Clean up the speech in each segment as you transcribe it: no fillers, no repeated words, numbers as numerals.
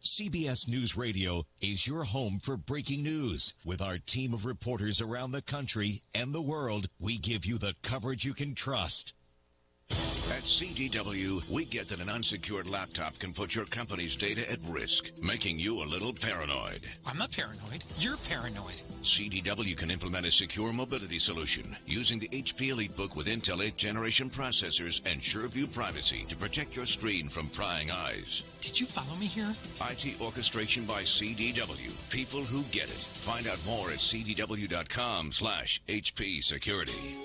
CBS News Radio is your home for breaking news. With our team of reporters around the country and the world, we give you the coverage you can trust. At CDW, we get that an unsecured laptop can put your company's data at risk, making you a little paranoid. I'm not paranoid. You're paranoid. CDW can implement a secure mobility solution using the HP EliteBook with Intel 8th generation processors and SureView privacy to protect your screen from prying eyes. Did you follow me here? IT orchestration by CDW. People who get it. Find out more at cdw.com/HP security.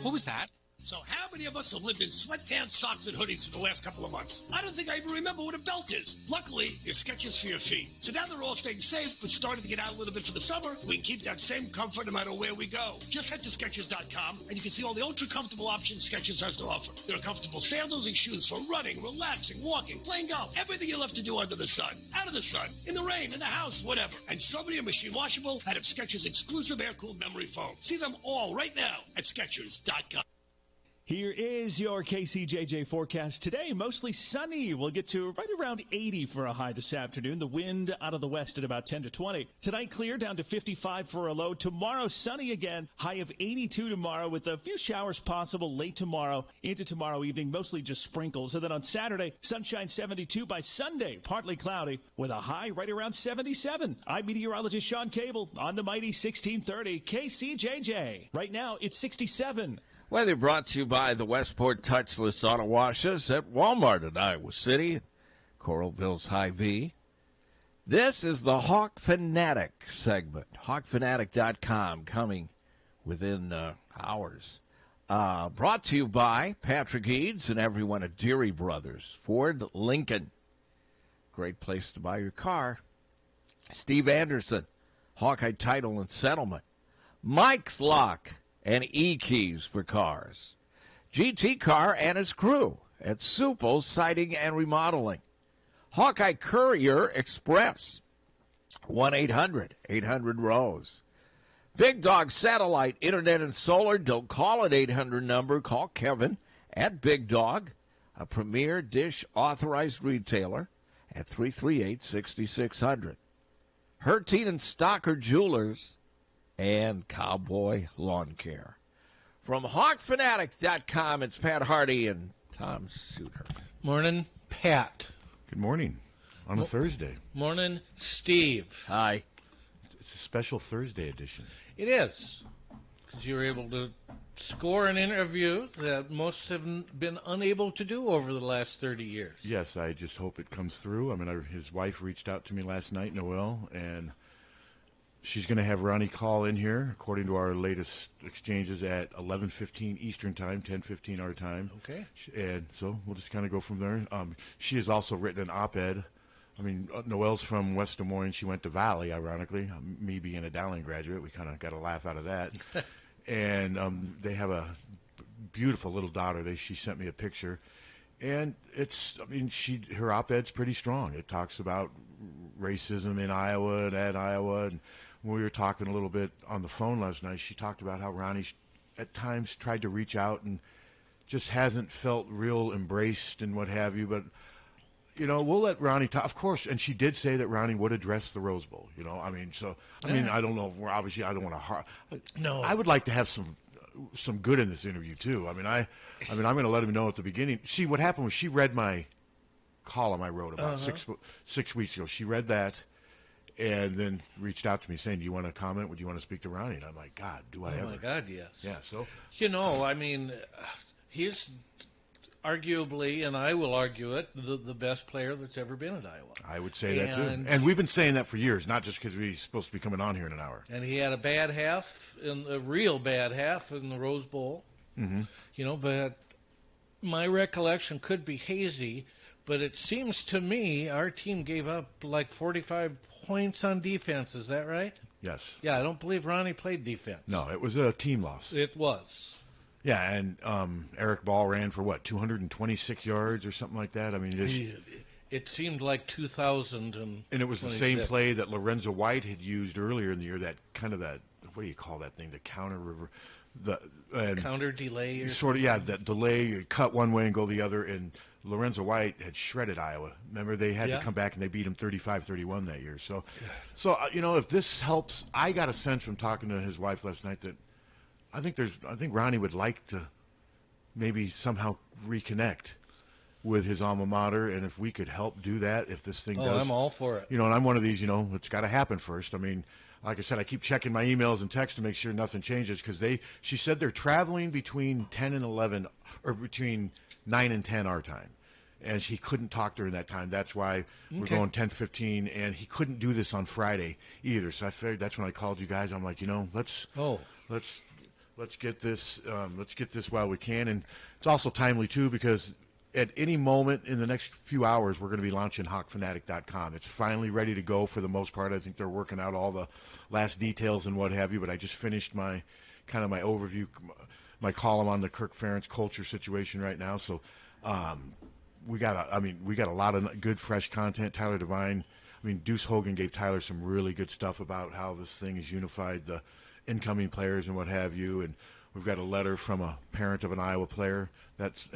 What was that? So how many of us have lived in sweatpants, socks, and hoodies for the last couple of months? I don't think I even remember what a belt is. Luckily, there's Skechers for your feet. So now they're all staying safe, but starting to get out a little bit for the summer. We can keep that same comfort no matter where we go. Just head to Skechers.com, and you can see all the ultra-comfortable options Skechers has to offer. There are comfortable sandals and shoes for running, relaxing, walking, playing golf, everything you love to do under the sun, out of the sun, in the rain, in the house, whatever. And so many are machine washable out of Skechers' exclusive air-cooled memory foam. See them all right now at Skechers.com. Here is your KCJJ forecast. Today, mostly sunny. We'll get to right around 80 for a high this afternoon. The wind out of the west at about 10 to 20. Tonight, clear down to 55 for a low. Tomorrow, sunny again. High of 82 tomorrow with a few showers possible late tomorrow into tomorrow evening. Mostly just sprinkles. And then on Saturday, sunshine 72. By Sunday, partly cloudy with a high right around 77. I'm meteorologist Sean Cable on the mighty 1630 KCJJ. Right now, it's 67. Weather brought to you by the Westport Touchless Auto Washes at Walmart in Iowa City, Coralville's Hy-Vee. This is the Hawk Fanatic segment, hawkfanatic.com, coming within hours. Brought to you by Patrick Eads and everyone at Deary Brothers, Ford Lincoln. Great place to buy your car. Steve Anderson, Hawkeye Title and Settlement. Mike's Lock and E-Keys for cars. GT Car and his crew at Supple's Siding and Remodeling. Hawkeye Courier Express, 1-800-800-ROSE. Big Dog Satellite, Internet and Solar. Don't call an 800 number. Call Kevin at Big Dog, a premier dish authorized retailer at 338-6600. Harty and Stocker Jewelers and Cowboy Lawn Care. From HawkFanatic.com, it's Pat Harty and Tom Suter. Morning, Pat. Good morning on a Thursday. Morning, Steve. Hi. It's a special Thursday edition. It is, because you were able to score an interview that most have been unable to do over the last 30 years. Yes, I just hope it comes through. I mean, his wife reached out to me last night, Noelle, and she's going to have Ronnie call in here, according to our latest exchanges, at 11:15 Eastern Time, 10:15 our time. Okay. And so we'll just kind of go from there. She has also written an op-ed. I mean, Noelle's from West Des Moines. She went to Valley, ironically. Me being a Dowling graduate, we kind of got a laugh out of that. And they have a beautiful little daughter. She sent me a picture. And her op-ed's pretty strong. It talks about racism in Iowa and at Iowa, and when we were talking a little bit on the phone last night, she talked about how Ronnie at times tried to reach out and just hasn't felt real embraced and what have you. But, we'll let Ronnie talk, of course. And she did say that Ronnie would address the Rose Bowl, I mean, I don't know. Obviously, I don't want to. No. I would like to have some good in this interview, too. I'm going to let him know at the beginning. See, what happened was she read my column I wrote about 6 weeks ago. She read that and then reached out to me saying, do you want to comment? Would you want to speak to Ronnie? And I'm like, God, do I ever? Oh, my God, yes. Yeah, so. He's arguably, and I will argue it, the best player that's ever been at Iowa. I would say that, too. And we've been saying that for years, not just because he's supposed to be coming on here in an hour. And he had a real bad half in the Rose Bowl. Mm-hmm. But my recollection could be hazy, but it seems to me our team gave up like 45 points on defense. Is that right? Yes. Yeah, I don't believe Ronnie played defense. No, it was a team loss. It was. Yeah, and Eric Ball ran for, 226 yards or something like that? I mean, it seemed like 2,000. And it was the same play that Lorenzo White had used earlier in the year, what do you call that thing, the counter river? Counter delay? Or sort of, yeah, that delay, you cut one way and go the other, and Lorenzo White had shredded Iowa. Remember, they had to come back and they beat them 35-31 that year. So, if this helps, I got a sense from talking to his wife last night that I think Ronnie would like to maybe somehow reconnect with his alma mater, and if we could help do that, if this thing does. I'm all for it. And I'm one of these, it's got to happen first. I mean, like I said, I keep checking my emails and texts to make sure nothing changes because she said they're traveling between 10 and 11, or between 9 and 10 our time. And he couldn't talk during that time. That's why we're going 10:15, and he couldn't do this on Friday either. So I figured that's when I called you guys. I'm like, let's get this while we can. And it's also timely too because at any moment in the next few hours, we're going to be launching hawkfanatic.com. It's finally ready to go for the most part. I think they're working out all the last details and what have you, but I just finished my overview, my column on the Kirk Ferentz culture situation right now. So we got a lot of good, fresh content. Tyler Devine, Deuce Hogan gave Tyler some really good stuff about how this thing has unified the incoming players and what have you. And we've got a letter from a parent of an Iowa player that's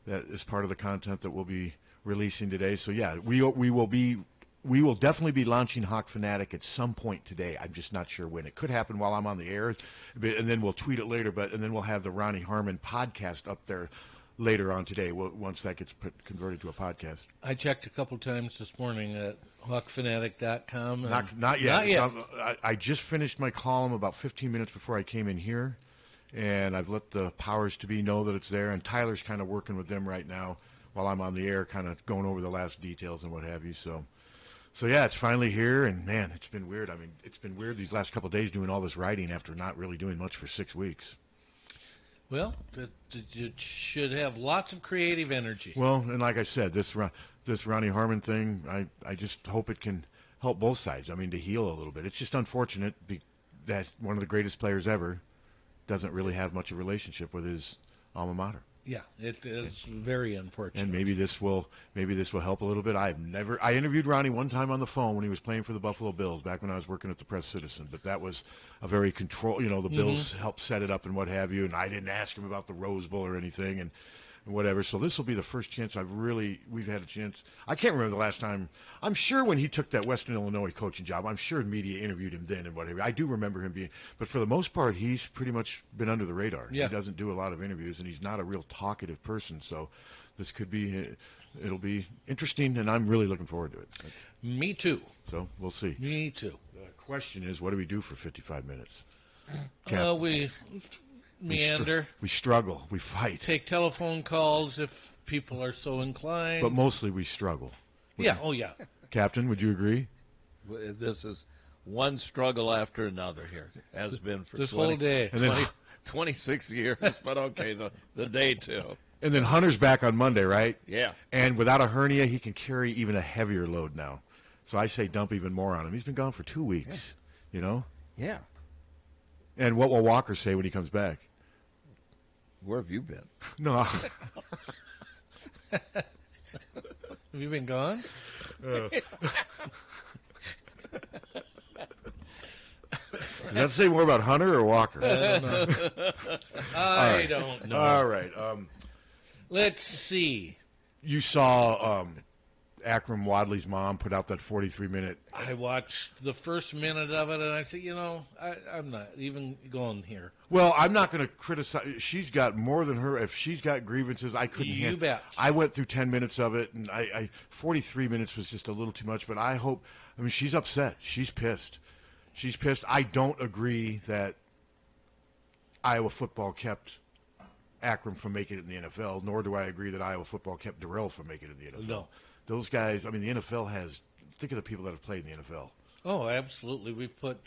that is part of the content that we'll be releasing today. So yeah, we will definitely be launching Hawk Fanatic at some point today. I'm just not sure when. It could happen while I'm on the air, and then we'll tweet it later. And then we'll have the Ronnie Harmon podcast up there later on today once that gets converted to a podcast. I checked a couple times this morning at hawkfanatic.com. Not yet. I just finished my column about 15 minutes before I came in here. And I've let the powers to be know that it's there, and Tyler's kind of working with them right now while I'm on the air, kind of going over the last details and what have you. So yeah, it's finally here, and man, it's been weird. It's been weird these last couple of days doing all this writing after not really doing much for 6 weeks. Well, it should have lots of creative energy. Well, and like I said, this Ronnie Harmon thing, I just hope it can help both sides. To heal a little bit. It's just unfortunate that one of the greatest players ever doesn't really have much of a relationship with his alma mater. Yeah, it is very unfortunate. And maybe this will help a little bit. I interviewed Ronnie one time on the phone when he was playing for the Buffalo Bills back when I was working at the Press Citizen, but that was a very the Bills helped set it up and what have you, and I didn't ask him about the Rose Bowl or anything and whatever. So this will be the first chance we've had a chance. I can't remember the last time. I'm sure when he took that Western Illinois coaching job, I'm sure media interviewed him then and whatever. I do remember him being, but for the most part, he's pretty much been under the radar. Yeah. He doesn't do a lot of interviews, and he's not a real talkative person. So this it'll be interesting, and I'm really looking forward to it. Me too. So we'll see. Me too. The question is, what do we do for 55 minutes? We meander. We struggle. We fight. Take telephone calls if people are so inclined. But mostly we struggle. Yeah. Captain, would you agree? This is one struggle after another here. Has been for this whole day. 26 years, but okay, the day too. And then Hunter's back on Monday, right? Yeah. And without a hernia, he can carry even a heavier load now. So I say dump even more on him. He's been gone for 2 weeks, Yeah. And what will Walker say when he comes back? Where have you been? No. Have you been gone? Does that say more about Hunter or Walker? I don't know. I don't know. All right. Let's see. You saw Akram Wadley's mom put out that 43-minute. I watched the first minute of it, and I said, I'm not even going here. Well, I'm not going to criticize. She's got more than her. If she's got grievances, I couldn't. You bet. I went through 10 minutes of it, and 43 minutes was just a little too much. But I hope. She's upset. She's pissed. She's pissed. I don't agree that Iowa football kept Akram from making it in the NFL, nor do I agree that Iowa football kept Darrell from making it in the NFL. No. Those guys, the NFL has, think of the people that have played in the NFL. Oh, absolutely. We've put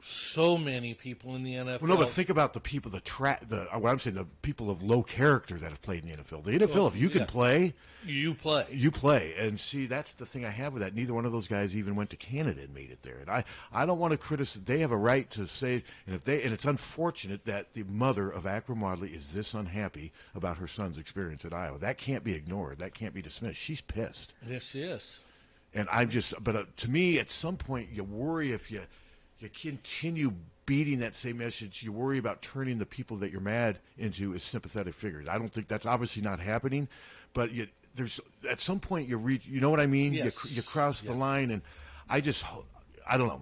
so many people in the NFL. Well, no, but think about the people, the people of low character that have played in the NFL. The NFL, if you can play, you play. You play. And see, that's the thing I have with that. Neither one of those guys even went to Canada and made it there. And I don't want to criticize. They have a right to say, and it's unfortunate that the mother of Akram Wadley is this unhappy about her son's experience at Iowa. That can't be ignored. That can't be dismissed. She's pissed. Yes, she is. And to me, at some point, you worry if you continue beating that same message, you worry about turning the people that you're mad into as sympathetic figures. I don't think that's obviously not happening, but there's at some point you reach, you know what I mean? Yes. You cross the line, and I don't know.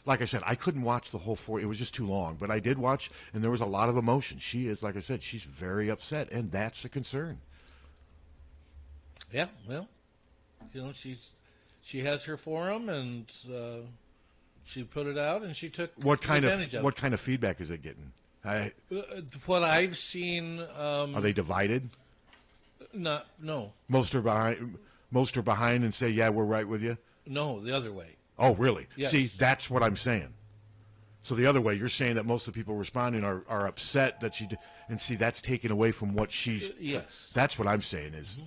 Like I said, I couldn't watch the whole 4. It was just too long. But I did watch, and there was a lot of emotion. She is, like I said, she's very upset, and that's a concern. Yeah, well, she has her forum, and she put it out, and she took advantage of it. What kind of feedback is it getting? What I've seen. Are they divided? No. Most are behind and say, yeah, we're right with you? No, the other way. Oh, really? Yes. See, that's what I'm saying. So the other way, you're saying that most of the people responding are upset that she did, and see, that's taken away from what she's. Yes. That's what I'm saying is.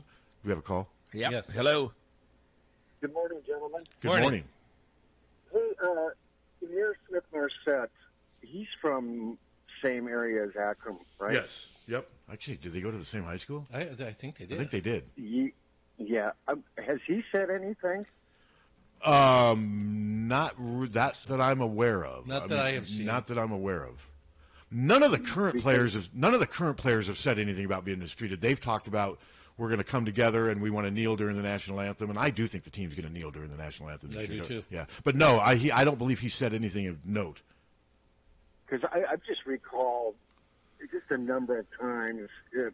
We have a call? Yep. Yes. Hello. Good morning, gentlemen. Good morning. Hey, Amir Smith-Marset, he's from same area as Akron, right? Yes. Yep. Actually, did they go to the same high school? I think they did. I think they did. Yeah. Has he said anything? Not that I'm aware of. Not that I have seen. Not that I'm aware of. None of the current players have said anything about being mistreated. They've talked about we're going to come together and we want to kneel during the national anthem, and I do think the team's going to kneel during the national anthem. I do too. Yeah, but no, I don't believe he said anything of note. Because I've just recalled just a number of times,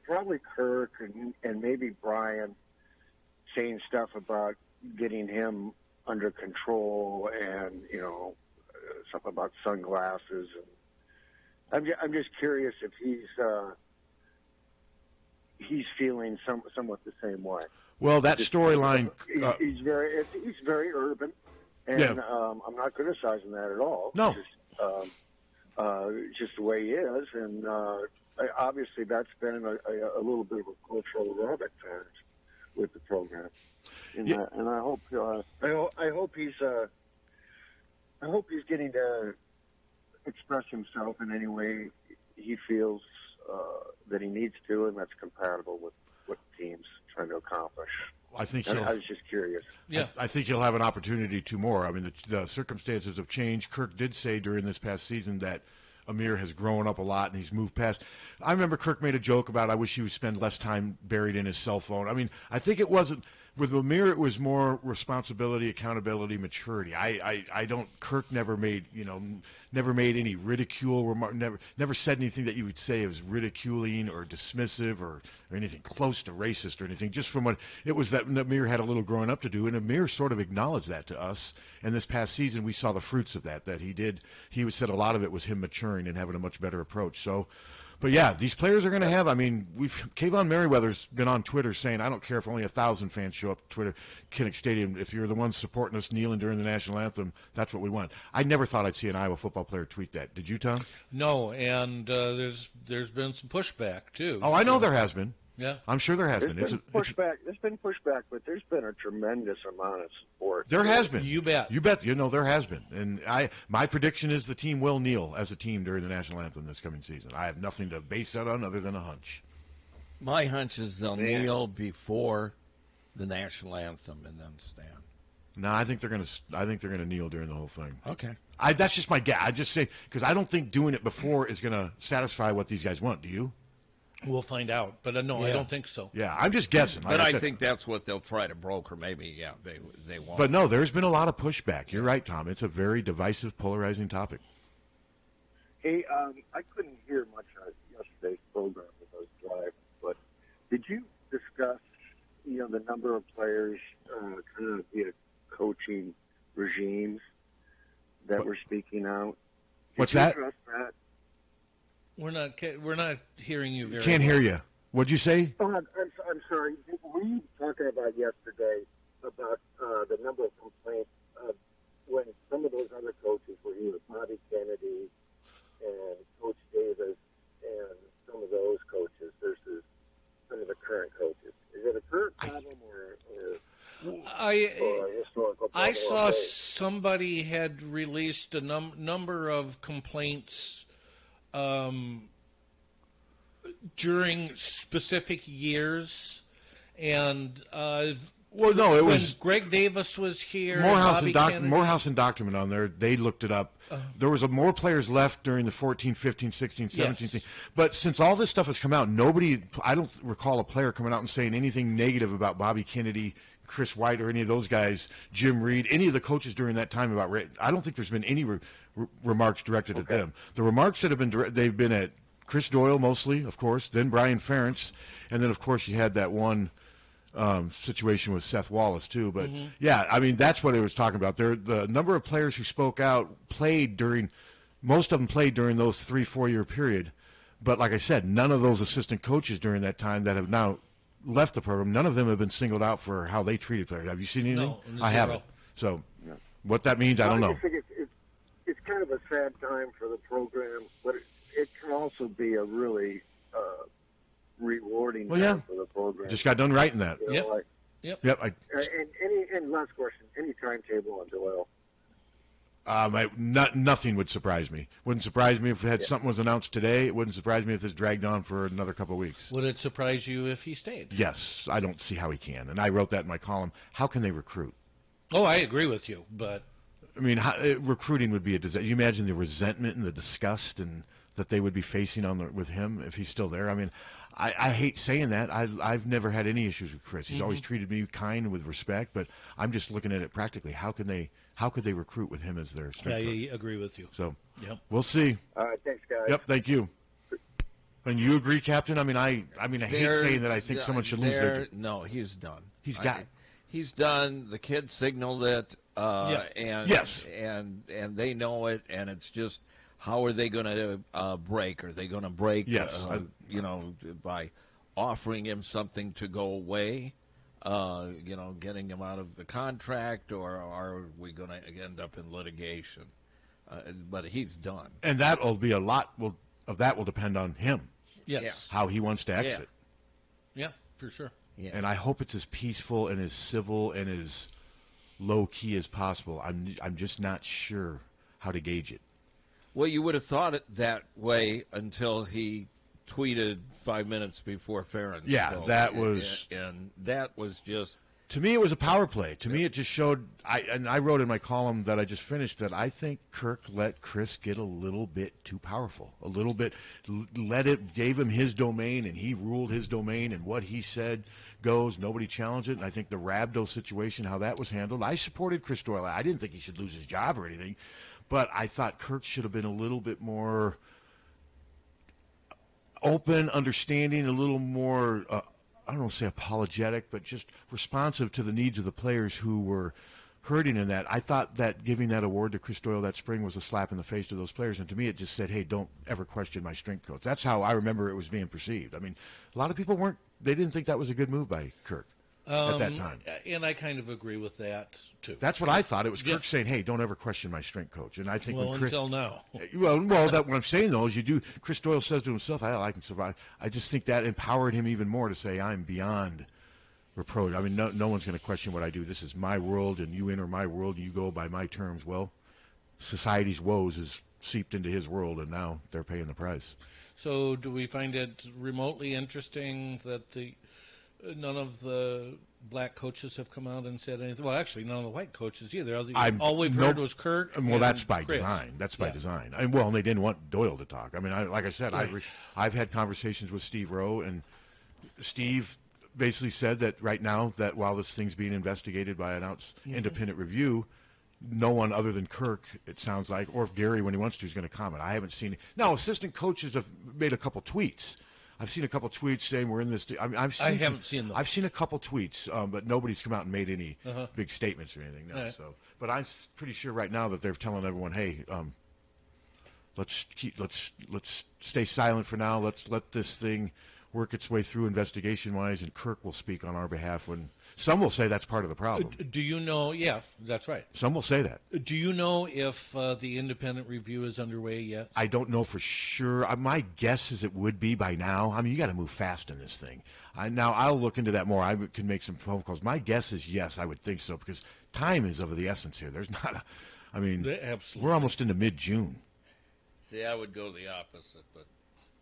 probably Kirk and maybe Brian saying stuff about getting him under control, and something about sunglasses. And I'm just curious if he's feeling somewhat the same way. Well, that storyline. He's very urban, and I'm not criticizing that at all. No. Just the way he is, and obviously that's been a little bit of a cultural rabbit patch with the program. And I hope he's getting to express himself in any way he feels that he needs to, and that's compatible with what the team's trying to accomplish. I was just curious. Yeah. I think he'll have an opportunity to more. I mean, the circumstances have changed. Kirk did say during this past season that Amir has grown up a lot and he's moved past. I remember Kirk made a joke about, I wish he would spend less time buried in his cell phone. I mean, I think it wasn't. With Amir, it was more responsibility, accountability, maturity. Kirk never made any ridicule remark, never said anything that you would say was ridiculing or dismissive or anything close to racist or anything. Just from what it was that Amir had a little growing up to do, and Amir sort of acknowledged that to us. And this past season, we saw the fruits of that he did. He said a lot of it was him maturing and having a much better approach. So. But yeah, these players are going to have. I mean, Kayvon Merriweather's been on Twitter saying, "I don't care if only 1,000 fans show up to Kinnick Stadium. If you're the ones supporting us kneeling during the national anthem, that's what we want." I never thought I'd see an Iowa football player tweet that. Did you, Tom? No, and there's been some pushback too. Oh, I know there has been. Yeah, I'm sure there has been. There's been pushback, but there's been a tremendous amount of support. There has been. You bet. There has been. And my prediction is the team will kneel as a team during the national anthem this coming season. I have nothing to base that on other than a hunch. My hunch is they'll kneel before the national anthem and then stand. No, I think they're gonna kneel during the whole thing. Okay. That's just my guess. I just say because I don't think doing it before is gonna satisfy what these guys want. Do you? We'll find out, but no, I don't think so. Yeah, I'm just guessing. But I think that's what they'll try to broker. Maybe, they won't. But no, there's been a lot of pushback. You're right, Tom. It's a very divisive, polarizing topic. Hey, I couldn't hear much on yesterday's program as I was driving, but did you discuss, the number of players kind of via coaching regimes that were speaking out? What's that? Address that? We're not hearing you very. Can't hear you. What'd you say? Oh, I'm sorry. Were you talking about yesterday about the number of complaints when some of those other coaches were here, Bobby Kennedy and Coach Davis and some of those coaches versus some of the current coaches? Is it a current problem or a historical problem? I saw somebody had released a number of complaints during specific years, and Well, no, it when was Greg Davis was here. Morehouse and Doctorman on there. They looked it up. There was more players left during the 14, 15, 16, 17 thing. But since all this stuff has come out, I don't recall a player coming out and saying anything negative about Bobby Kennedy, Chris White, or any of those guys, Jim Reed, any of the coaches during that time about I don't think there's been any remarks directed at them. The remarks that have been they've been at Chris Doyle mostly, of course, then Brian Ferentz, and then, of course, you had that one situation with Seth Wallace, too. But, yeah, I mean, that's what it was talking about. The number of players who spoke out most of them played during those 3-4 year period. But, like I said, none of those assistant coaches during that time that have now left the program, none of them have been singled out for how they treated players. Have you seen anything? No, I haven't. So what that means, I don't know. I think it's kind of a sad time for the program, but it can also be a really rewarding time for the program. Just got done writing that. Yep. And last question, any timetable on Doyle? Nothing would surprise me. Wouldn't surprise me if something was announced today. It wouldn't surprise me if it's dragged on for another couple of weeks. Would it surprise you if he stayed? Yes. I don't see how he can. And I wrote that in my column. How can they recruit? Oh, I agree with you, but... I mean, recruiting would be a disaster. You imagine the resentment and the disgust that they would be facing with him if he's still there. I mean, I hate saying that. I've never had any issues with Chris. He's always treated me kind and with respect, but I'm just looking at it practically. How could they recruit with him as their strength coach? I agree with you. So we'll see. All right, thanks, guys. Yep, thank you. And you agree, Captain? I mean, I hate saying that I think someone should lose their... No, he's done. He's done. The kids signaled it, and yes, and they know it, and it's just how are they going to break? Are they going to break? Yes, by offering him something to go away, getting him out of the contract, or are we going to end up in litigation? But he's done, and that'll be a lot. Of that will depend on him. Yes, how he wants to exit. Yeah, for sure. Yeah. And I hope it's as peaceful and as civil and as low key as possible. I'm just not sure how to gauge it. Well, you would have thought it that way until he tweeted 5 minutes before Ferentz. Yeah, so, that was just. To me, it was a power play. To me, it just showed. I wrote in my column that I just finished that I think Kirk let Chris get a little bit too powerful. A little bit, gave him his domain, and he ruled his domain, and what he said goes. Nobody challenged it. And I think the Rabdo situation, how that was handled, I supported Chris Doyle. I didn't think he should lose his job or anything, but I thought Kirk should have been a little bit more open, understanding, a little more. I don't want to say apologetic, but just responsive to the needs of the players who were hurting in that. I thought that giving that award to Chris Doyle that spring was a slap in the face to those players, and to me it just said, hey, don't ever question my strength coach. That's how I remember it was being perceived. I mean, a lot of people didn't think that was a good move by Kirk at that time. And I kind of agree with that, too. That's what I thought. It was Kirk saying, hey, don't ever question my strength coach. And I think until now. Well, what I'm saying, though, is Chris Doyle says to himself, I can survive. I just think that empowered him even more to say, I'm beyond reproach. I mean, no one's going to question what I do. This is my world, and you enter my world, and you go by my terms. Well, society's woes has seeped into his world, and now they're paying the price. So do we find it remotely interesting that none of the black coaches have come out and said anything? Well, actually, none of the white coaches either. All we've heard was Kirk. Well, that's by Chris. design. That's by design. And they didn't want Doyle to talk. I mean, like I said, right. I've had conversations with Steve Rowe, and Steve basically said that right now, that while this thing's being investigated by an independent review, no one other than Kirk, it sounds like, or if Gary, when he wants to, is going to comment. I haven't seen it. Now, assistant coaches have made a couple tweets. I've seen a couple tweets saying we're in this. I haven't seen them. I've seen a couple tweets, but nobody's come out and made any big statements or anything. No. Right. So, but I'm pretty sure right now that they're telling everyone, hey, let's stay silent for now. Let's let this thing work its way through investigation-wise, and Kirk will speak on our behalf. When some will say that's part of the problem. Do you know? Yeah, that's right. Some will say that. Do you know if the independent review is underway yet? I don't know for sure. My guess is it would be by now. I mean, you got to move fast in this thing. Now, I'll look into that more. I can make some phone calls. My guess is yes, I would think so, because time is of the essence here. There's not absolutely. We're almost into mid-June. See, I would go the opposite, but...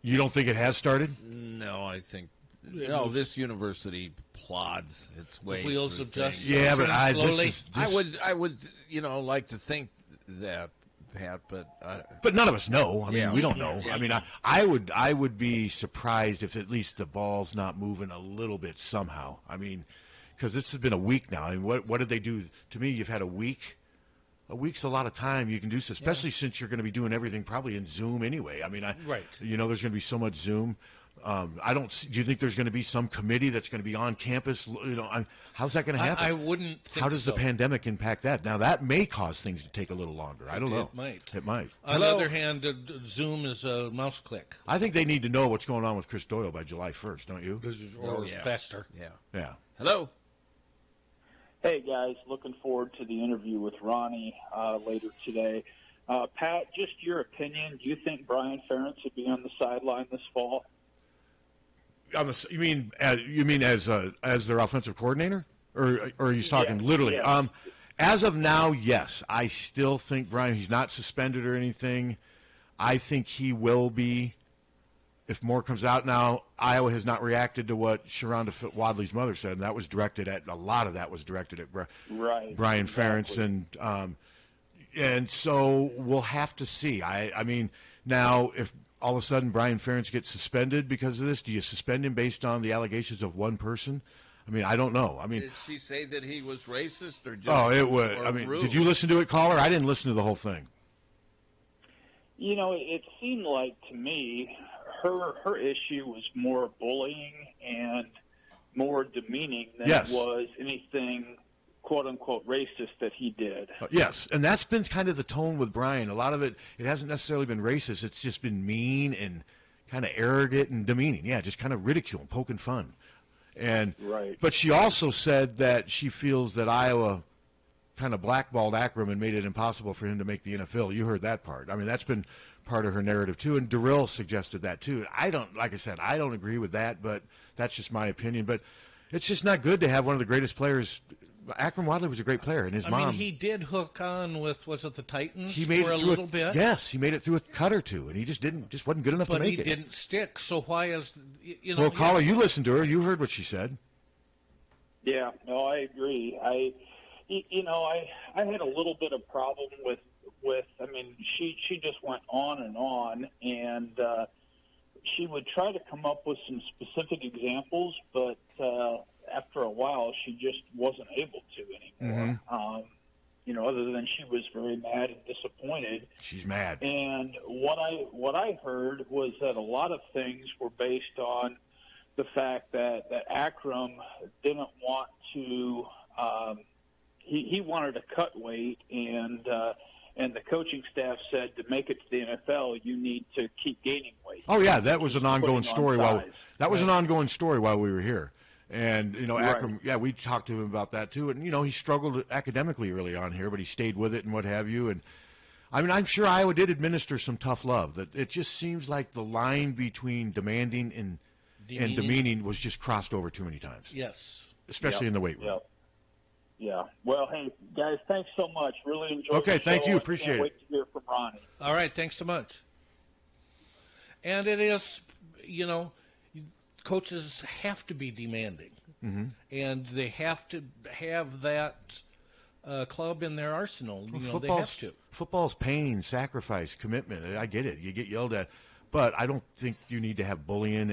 You don't think it has started? No, I think this university plods its way. The wheels through of things. justice. Yeah, but slowly. I would, like to think that, Pat, but none of us know. I mean, we don't know. Yeah. I mean, I would be surprised if at least the ball's not moving a little bit somehow. I mean, because this has been a week now. I mean, what did they do? To me, you've had a week. A week's a lot of time you can do, especially since you're going to be doing everything probably in Zoom anyway. I mean, right. There's going to be so much Zoom. Do you think there's going to be some committee that's going to be on campus? How's that going to happen? I wouldn't think How does so. the pandemic impact that? Now, that may cause things to take a little longer. I don't know. It might. On Hello? the other hand, Zoom is a mouse click. I think they need to know what's going on with Chris Doyle by July 1st, don't you? Or faster. Yeah. Hello. Hey, guys. Looking forward to the interview with Ronnie later today. Pat, just your opinion. Do you think Brian Ferentz should be on the sideline this fall? You mean as their offensive coordinator, or are you talking literally? Yeah. As of now, yes. I still think Brian. He's not suspended or anything. I think he will be. If more comes out now, Iowa has not reacted to what Sharonda Wadley's mother said, and that was directed at a lot of that was directed at Brian Ferentz, and so we'll have to see. I mean, now if all of a sudden Brian Ferentz gets suspended because of this, do you suspend him based on the allegations of one person? I mean, I don't know. I mean, did she say that he was racist or just? Oh, it was. I mean, rude? Did you listen to it, caller? I didn't listen to the whole thing. It seemed like to me her issue was more bullying and more demeaning than it was anything quote-unquote racist that he did. Yes, and that's been kind of the tone with Brian. A lot of it hasn't necessarily been racist. It's just been mean and kind of arrogant and demeaning. Yeah, just kind of ridicule and poking fun. But she also said that she feels that Iowa kind of blackballed Akram and made it impossible for him to make the NFL. You heard that part. I mean, that's been part of her narrative too, and Darryl suggested that too. I don't agree with that, but that's just my opinion. But it's just not good to have one of the greatest players. Akram Wadley was a great player, and his mom. I mean, he did hook on with, was it the Titans he made for it a through little bit? Yes, he made it through a cut or two, and he just wasn't good enough to make it. But he didn't stick, so why is, Well, caller, you listened to her. You heard what she said. Yeah, no, I agree. I had a little bit of problem with I mean, she just went on, and she would try to come up with some specific examples, but after a while, she just wasn't able to anymore. Other than she was very mad and disappointed. She's mad. And what I heard was that a lot of things were based on the fact that Akram didn't want to. He wanted to cut weight, and the coaching staff said to make it to the NFL, you need to keep gaining weight. Oh yeah, that was an ongoing story an ongoing story while we were here. And Akram, we talked to him about that too. And he struggled academically early on here, but he stayed with it and what have you. And I mean, I'm sure Iowa did administer some tough love. That it just seems like the line between demanding and demeaning was just crossed over too many times. Yes, especially in the weight room. Yeah. Well, hey, guys, thanks so much. Really enjoyed the show. Thank you. Appreciate it. Can't wait to hear from Ronnie. All right, thanks so much. And it is, coaches have to be demanding. Mm-hmm. And they have to have that club in their arsenal. They have to. Football's pain, sacrifice, commitment. I get it. You get yelled at. But I don't think you need to have bullying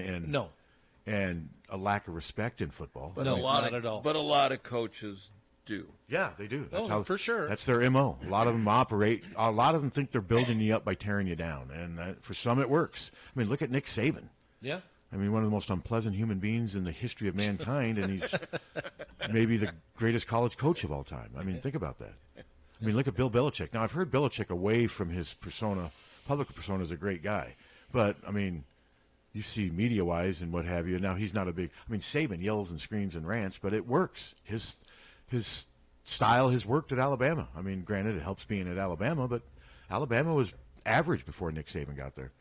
and a lack of respect in football. But not at all. But a lot of coaches do. Yeah, they do. That's for sure. That's their MO. A lot of them operate. A lot of them think they're building you up by tearing you down, and for some it works. I mean, look at Nick Saban. Yeah. I mean, one of the most unpleasant human beings in the history of mankind, and he's maybe the greatest college coach of all time. I mean, think about that. I mean, look at Bill Belichick. Now, I've heard Belichick away from his persona, public persona, is a great guy, but I mean, you see media-wise and what have you. Now he's not a big. I mean, Saban yells and screams and rants, but it works. His style has worked at Alabama. I mean, granted, it helps being at Alabama, but Alabama was average before Nick Saban got there.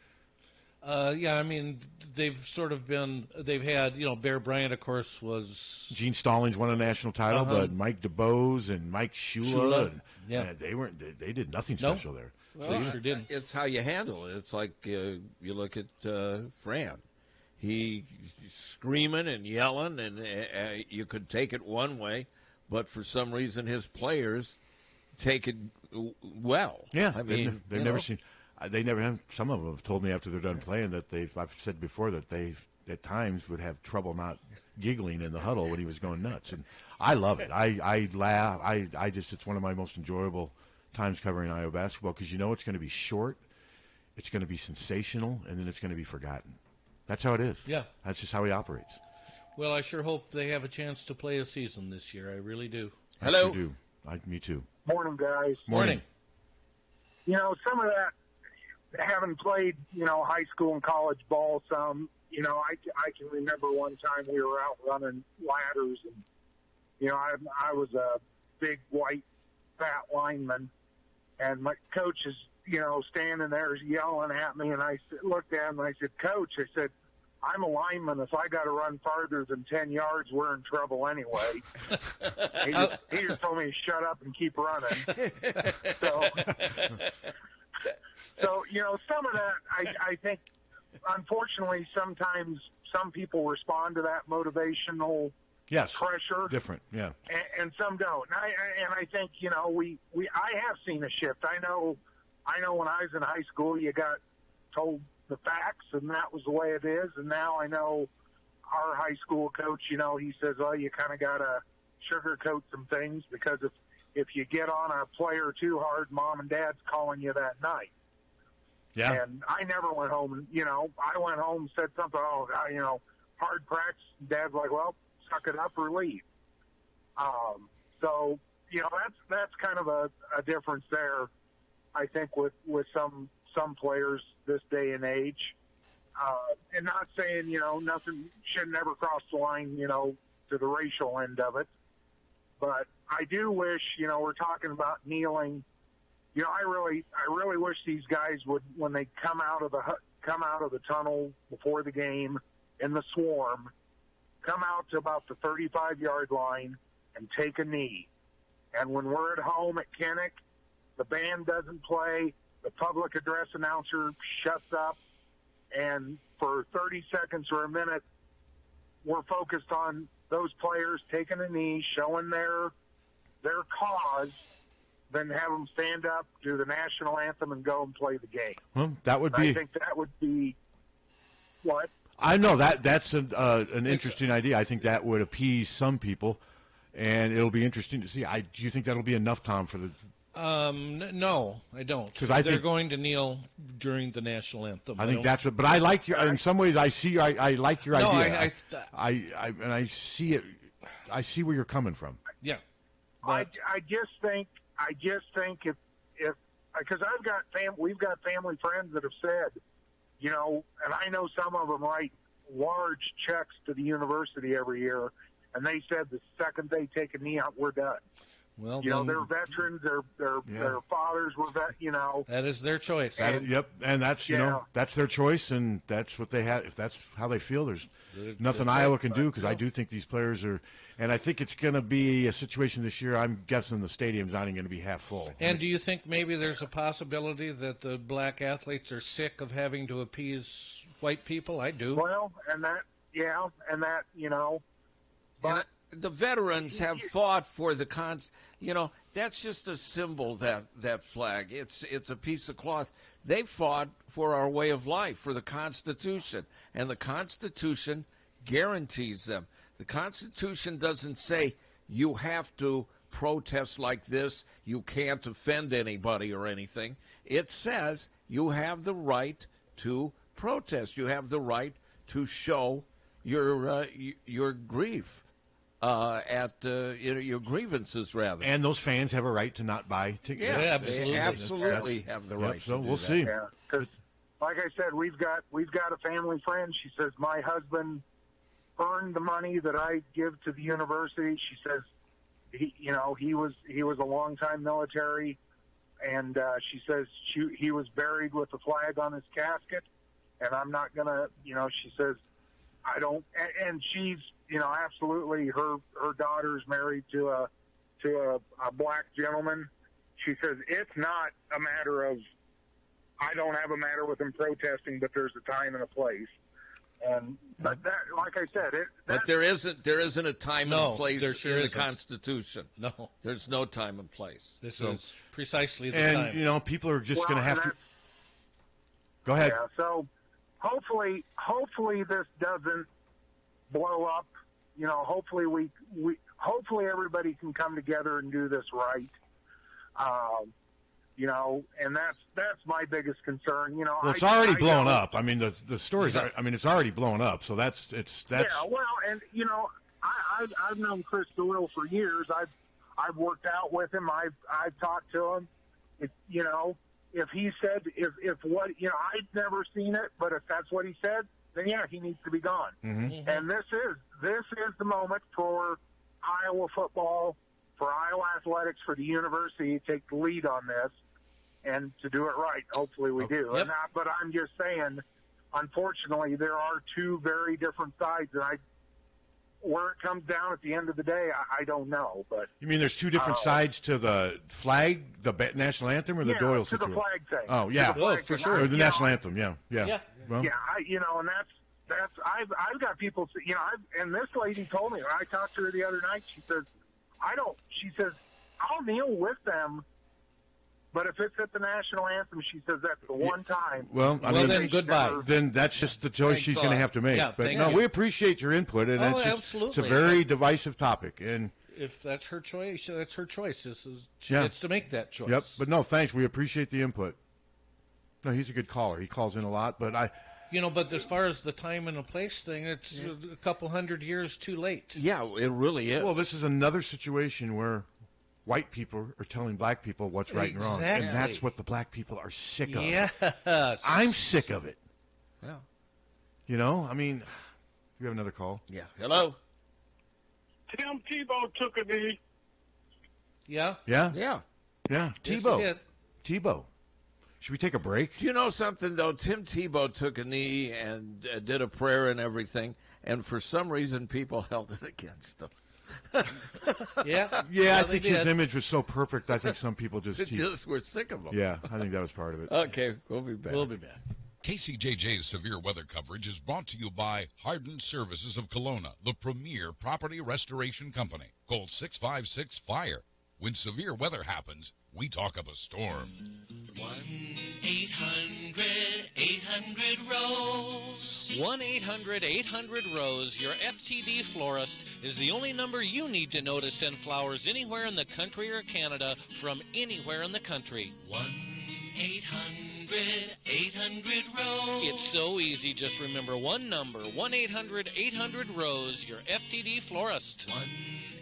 I mean, they've sort of been. They've had, Bear Bryant, of course, was. Gene Stallings won a national title, but Mike DeBose and Mike Shula, they did nothing special there. Well, sure didn't. It's how you handle it. It's like you look at Fran. He screaming and yelling, and you could take it one way, but for some reason his players take it well. Yeah, I mean, they've never seen. They never have. Some of them have told me after they're done playing that I've said before that they at times would have trouble not giggling in the huddle when he was going nuts, and I love it. I laugh. I just it's one of my most enjoyable times covering Iowa basketball because you know it's going to be short, it's going to be sensational, and then it's going to be forgotten. That's how it is. Yeah, that's just how he operates. Well, I sure hope they have a chance to play a season this year. I really do. Hello. I sure do. Me too. Morning, guys. Morning. You know, some of that, having played, high school and college ball some, I can remember one time we were out running ladders and, I was a big white fat lineman and my coach is, standing there yelling at me and I looked at him and I said, Coach, I said, I'm a lineman. If I got to run farther than 10 yards, we're in trouble anyway. he just told me to shut up and keep running. So some of that, I think, unfortunately, sometimes some people respond to that motivational pressure. Different, yeah. And some don't. And I think, I have seen a shift. I know when I was in high school, you got told the facts, and that was the way it is. And now I know our high school coach, he says, well, you kind of got to sugarcoat some things because if you get on a player too hard, mom and dad's calling you that night. Yeah. And I never went home and, I went home and said something, hard practice. Dad's like, well, suck it up or leave. So, that's kind of a difference there, I think, with some players this day and age. And not saying, nothing should never cross the line, to the racial end of it. But I do wish, we're talking about kneeling. I really wish these guys would, when they come out of the tunnel before the game in the swarm, come out to about the 35-yard line and take a knee. And when we're at home at Kinnick, the band doesn't play, the public address announcer shuts up, and for 30 seconds or a minute, we're focused on those players taking a knee, showing their cause, then have them stand up, do the national anthem, and go and play the game. Well, that would be. I think that would be what? I know that's an interesting idea. I think that would appease some people, and it'll be interesting to see. Do you think that'll be enough, Tom, for the? No, I don't. Because they're going to kneel during the national anthem. I think that's what. But I like your. In some ways, I like your idea. I see it. I see where you're coming from. Yeah. I just think if because we've got family friends that have said, and I know some of them write large checks to the university every year, and they said the second they take a knee out, we're done. Well, they're veterans. Their fathers were That is their choice. Yep, and that's that's their choice, and that's what they have. If that's how they feel, there's nothing Iowa can do because I do think these players are. And I think it's going to be a situation this year. I'm guessing the stadium's not even going to be half full. And do you think maybe there's a possibility that the black athletes are sick of having to appease white people? I do. Well, but the veterans have fought for the that's just a symbol, that flag. It's a piece of cloth. They fought for our way of life, for the Constitution, and the Constitution guarantees them. The Constitution doesn't say you have to protest like this, you can't offend anybody or anything. It says you have the right to protest. You have the right to show your grief at your grievances, rather. And those fans have a right to not buy tickets. Yeah, they absolutely have the right. So to we'll see. Yeah, because like I said, we've got a family friend. She says my husband earned the money that I give to the university. She says he was a longtime military, and she says he was buried with the flag on his casket, and I'm not gonna, she says I don't, and she's absolutely her daughter's married to a black gentleman. She says it's not a matter of I don't have a matter with him protesting, but there's a time and a place. But that, like I said, but there isn't a time and place in the isn't. Constitution. No, there's no time and place. This is precisely the and, time. you know, people are just going to have to. Go ahead. Yeah. So hopefully this doesn't blow up. You know, hopefully hopefully everybody can come together and do this right. You know, and that's my biggest concern. You know, well, it's already blown up. I mean, the stories are. I mean, it's already blown up. So that's. Yeah. Well, and you know, I've known Chris Doyle for years. I've worked out with him. I've talked to him. You know, if he said if what you know, I'd never seen it, but if that's what he said, then yeah, he needs to be gone. Mm-hmm. And this is the moment for Iowa football, for Iowa athletics, for the university to take the lead on this and to do it right. Hopefully we do. Yep. But I'm just saying, unfortunately, there are two very different sides, and where it comes down at the end of the day, I don't know. But you mean there's two different sides to the flag, the national anthem, or the Doyle to situation? the flag thing. Oh yeah, for sure. Or the national anthem. Yeah. Well, yeah, you know, and that's I've got people, you know, and this lady told me when I talked to her the other night. She says, she says, I'll kneel with them, but if it's at the national anthem, she says that's the one time. Well, I mean, then goodbye. Then that's just the choice she's going to have to make. Yeah, but no, we appreciate your input, and absolutely. It's a very divisive topic, and if that's her choice, that's her choice. She gets to make that choice. Yep. But no, thanks. We appreciate the input. No, he's a good caller. He calls in a lot, but You know, but as far as the time and the place thing, it's a couple hundred years too late. Yeah, it really is. Well, this is another situation where white people are telling black people what's right and wrong. And that's what the black people are sick of. Yes. I'm sick of it. Yeah. You know, I mean, you have another call? Yeah. Hello? Tim Tebow took a knee. Yeah? Yeah? Yeah. Yeah. Yes, Tebow. he did. Tebow. Should we take a break? Do you know something, though? Tim Tebow took a knee and did a prayer and everything, and for some reason people held it against him. Yeah. Yeah, I think his image was so perfect, I think some people just were sick of him. Yeah, I think that was part of it. Okay, we'll be back. We'll be back. KCJJ's severe weather coverage is brought to you by Harden Services of Kelowna, the premier property restoration company. Call 656-FIRE. When severe weather happens, we talk of a storm. 1-800-800-ROSE. 1-800-800-ROSE. Your FTD florist is the only number you need to know to send flowers anywhere in the country or Canada from anywhere in the country. 1-800-800-ROSE. It's so easy. Just remember one number. 1-800-800-ROSE. Your FTD florist.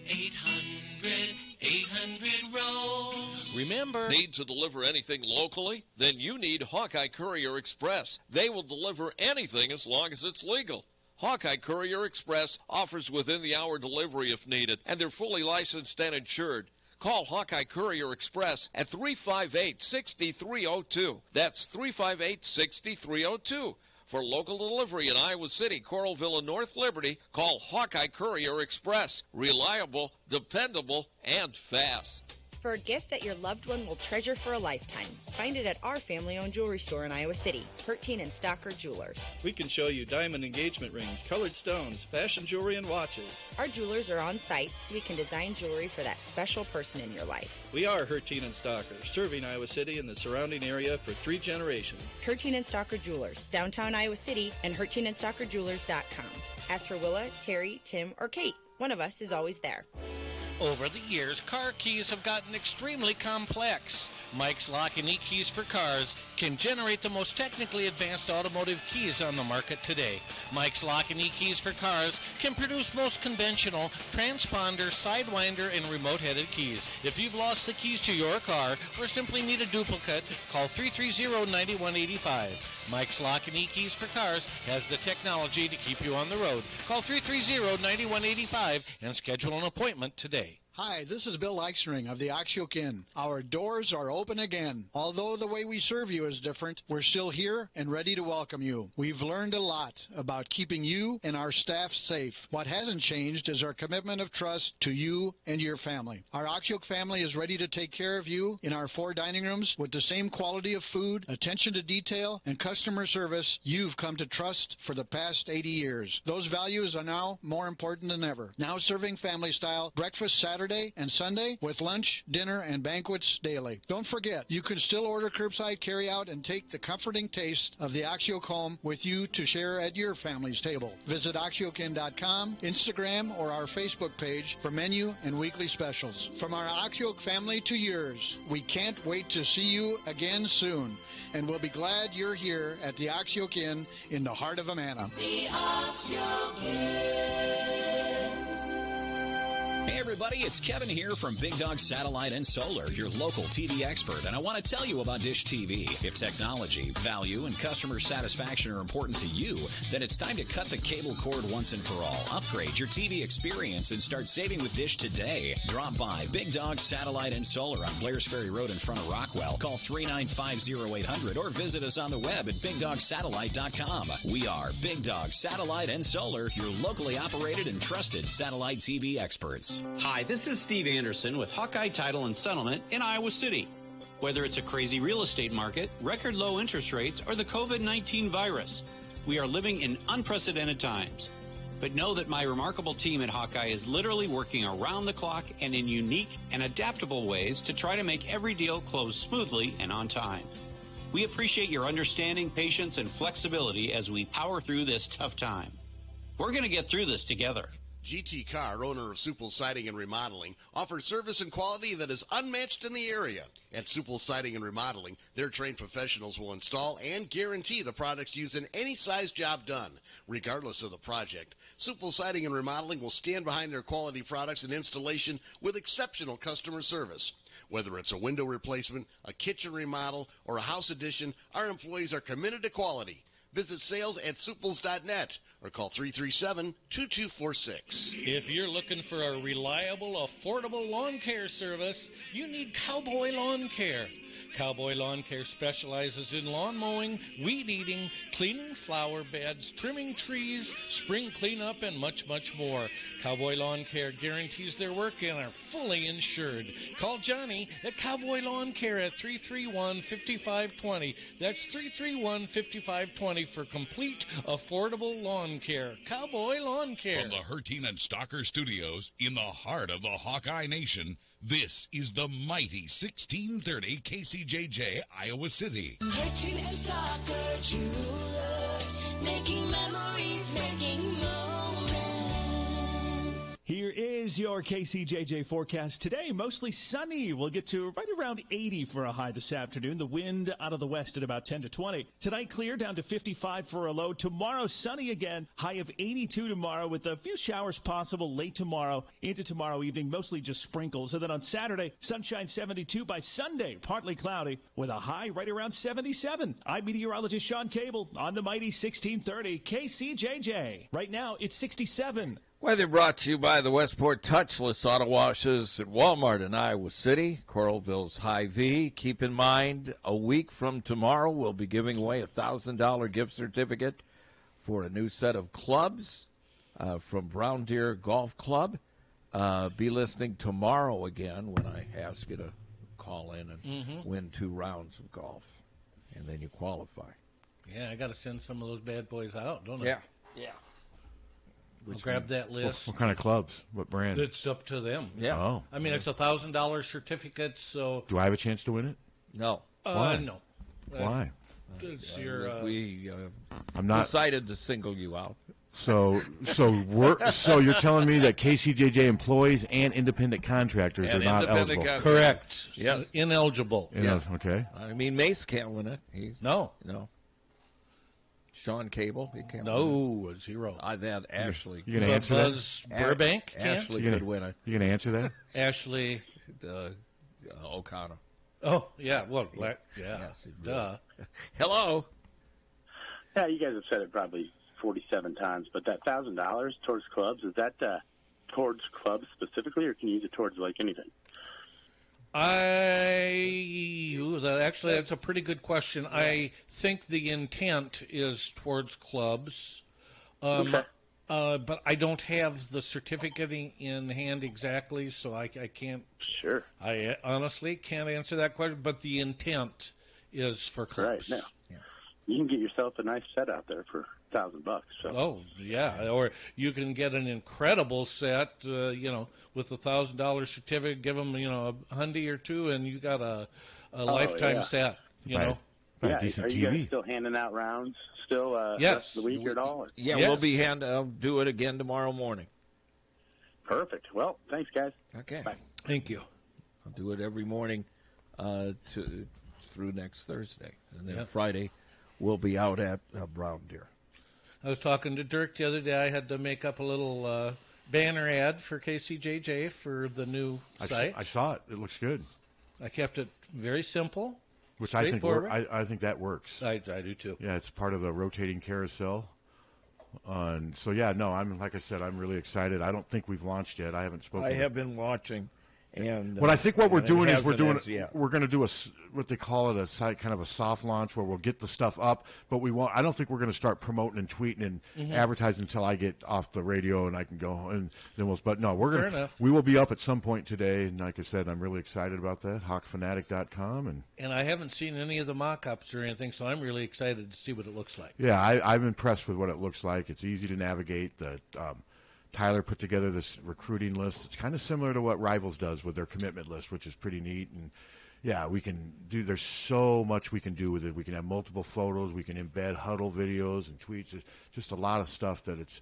1-800-800-ROSE. Remember. Need to deliver anything locally? Then you need Hawkeye Courier Express. They will deliver anything as long as it's legal. Hawkeye Courier Express offers within-the-hour delivery if needed, and they're fully licensed and insured. Call Hawkeye Courier Express at 358-6302. That's 358-6302. For local delivery in Iowa City, Coralville, and North Liberty, call Hawkeye Courier Express. Reliable, dependable, and fast. For a gift that your loved one will treasure for a lifetime, find it at our family-owned jewelry store in Iowa City, Harty and Stocker Jewelers. We can show you diamond engagement rings, colored stones, fashion jewelry, and watches. Our jewelers are on site, so we can design jewelry for that special person in your life. We are Harty and Stocker, serving Iowa City and the surrounding area for 3 generations. Harty and Stocker Jewelers, downtown Iowa City, and HartyandStockerJewelers.com. Ask for Willa, Terry, Tim, or Kate. One of us is always there. Over the years, car keys have gotten extremely complex. Mike's Lock and E-Keys for Cars can generate the most technically advanced automotive keys on the market today. Mike's Lock and E-Keys for Cars can produce most conventional transponder, sidewinder, and remote-headed keys. If you've lost the keys to your car or simply need a duplicate, call 330-9185. Mike's Lock and E-Keys for Cars has the technology to keep you on the road. Call 330-9185 and schedule an appointment today. Hi, this is Bill Eichstring of the Oxyoke Inn. Our doors are open again. Although the way we serve you is different, we're still here and ready to welcome you. We've learned a lot about keeping you and our staff safe. What hasn't changed is our commitment of trust to you and your family. Our Oxyoke family is ready to take care of you in our 4 dining rooms with the same quality of food, attention to detail, and customer service you've come to trust for the past 80 years. Those values are now more important than ever. Now serving family style breakfast Saturday and Sunday with lunch, dinner, and banquets daily. Don't forget, you can still order curbside carryout and take the comforting taste of the Oxyoke home with you to share at your family's table. Visit oxyokeinn.com, Instagram, or our Facebook page for menu and weekly specials. From our Oxyoke family to yours, we can't wait to see you again soon, and we'll be glad you're here at the Oxyoke Inn in the heart of Amana. The Oxyoke Inn. Hey everybody, it's Kevin here from Big Dog Satellite and Solar, your local TV expert, and I want to tell you about Dish TV. If technology, value, and customer satisfaction are important to you, then it's time to cut the cable cord once and for all. Upgrade your TV experience and start saving with Dish today. Drop by Big Dog Satellite and Solar on Blair's Ferry Road in front of Rockwell. Call 395-0800 or visit us on the web at BigDogSatellite.com. We are Big Dog Satellite and Solar, your locally operated and trusted satellite TV experts. Hi, this is Steve Anderson with Hawkeye Title and Settlement in Iowa City. Whether it's a crazy real estate market, record low interest rates, or the COVID-19 virus, we are living in unprecedented times. But know that my remarkable team at Hawkeye is literally working around the clock and in unique and adaptable ways to try to make every deal close smoothly and on time. We appreciate your understanding, patience, and flexibility as we power through this tough time. We're going to get through this together. GT Carr, owner of Supple Siding and Remodeling, offers service and quality that is unmatched in the area. At Supple Siding and Remodeling, their trained professionals will install and guarantee the products used in any size job done, regardless of the project. Supple Siding and Remodeling will stand behind their quality products and installation with exceptional customer service. Whether it's a window replacement, a kitchen remodel, or a house addition, our employees are committed to quality. Visit sales at supples.net or call 337-2246. If you're looking for a reliable, affordable lawn care service, you need Cowboy Lawn Care. Cowboy Lawn Care specializes in lawn mowing, weed eating, cleaning flower beds, trimming trees, spring cleanup, and much, much more. Cowboy Lawn Care guarantees their work and are fully insured. Call Johnny at Cowboy Lawn Care at 331-5520. That's 331-5520 for complete, affordable lawn care. Cowboy Lawn Care. From the Harty and Stalker Studios in the heart of the Hawkeye Nation, this is the mighty 1630 KCJJ, Iowa City. Harty and Stalker Jewelers, making memories, making moments. Here is your KCJJ forecast. Today, mostly sunny. We'll get to right around 80 for a high this afternoon. The wind out of the west at about 10 to 20. Tonight, clear down to 55 for a low. Tomorrow, sunny again. High of 82 tomorrow with a few showers possible late tomorrow into tomorrow evening. Mostly just sprinkles. And then on Saturday, sunshine 72 by Sunday. Partly cloudy with a high right around 77. I'm meteorologist Sean Cable on the mighty 1630 KCJJ. Right now, it's 67. Weather brought to you by the Westport Touchless Auto Washes at Walmart in Iowa City, Coralville's Hy-Vee. Keep in mind, a week from tomorrow, we'll be giving away a $1,000 gift certificate for a new set of clubs from Brown Deer Golf Club. Be listening tomorrow again when I ask you to call in and win 2 rounds of golf, and then you qualify. Yeah, I got to send some of those bad boys out, don't I? Yeah. I'll grab that list. What kind of clubs? What brand? It's up to them. Yeah. Oh. I mean, it's $1,000 certificate, so... Do I have a chance to win it? No. Why? No. Why? It's your... We I'm not decided to single you out. So you're telling me that KCJJ employees and independent contractors are not eligible? Correct. Yes. Ineligible. Yeah. Okay. I mean, Mace can't win it. No. Sean Cable, he can't. No, 0. That Ashley. You gonna answer Buzz that? Burbank Ashley could win it. You gonna answer that? Ashley O'Connor. Oh yeah, well, yeah. Yes, Duh. Hello. Yeah, you guys have said it probably 47 times, but that $1,000 towards clubs, is that towards clubs specifically, or can you use it towards like anything? That's a pretty good question. I think the intent is towards clubs, Okay. but I don't have the certificate in hand exactly, so I can't. Sure. I honestly can't answer that question, but the intent is for clubs. Right now, you can get yourself a nice set out there for $1,000. So. Oh yeah, or you can get an incredible set, with $1,000 certificate. Give them, a $100 or $200, and you got a lifetime set. Yeah. Are you guys still handing out rounds? Still, yes. rest of the week or at all? Yeah, we'll be I'll do it again tomorrow morning. Perfect. Well, thanks, guys. Okay. Bye. Thank you. I'll do it every morning through next Thursday, and then Yep. Friday we'll be out at Brown Deer. I was talking to Dirk the other day. I had to make up a little banner ad for KCJJ for the new site. I saw it. It looks good. I kept it very simple, Which I think straightforward. I think that works. I do too. Yeah, it's part of the rotating carousel. And so like I said, I'm really excited. I don't think we've launched yet. I haven't spoken. I have been watching, and But I think what we're and it doing is hasn't we're going to do what they call it a site, kind of a soft launch where we'll get the stuff up, but I don't think we're going to start promoting and tweeting and Mhm. advertising until I get off the radio and I can go and then but no, Fair enough. we will be up at some point today, and like I said, I'm really excited about that. Hawkfanatic.com And I haven't seen any of the mock-ups or anything, so I'm really excited to see what it looks like. Yeah, I'm impressed with what it looks like. It's easy to navigate. Tyler put together this recruiting list. It's kind of similar to what Rivals does with their commitment list, which is pretty neat. And yeah, there's so much we can do with it. We can have multiple photos. We can embed huddle videos and tweets. There's just a lot of stuff that it's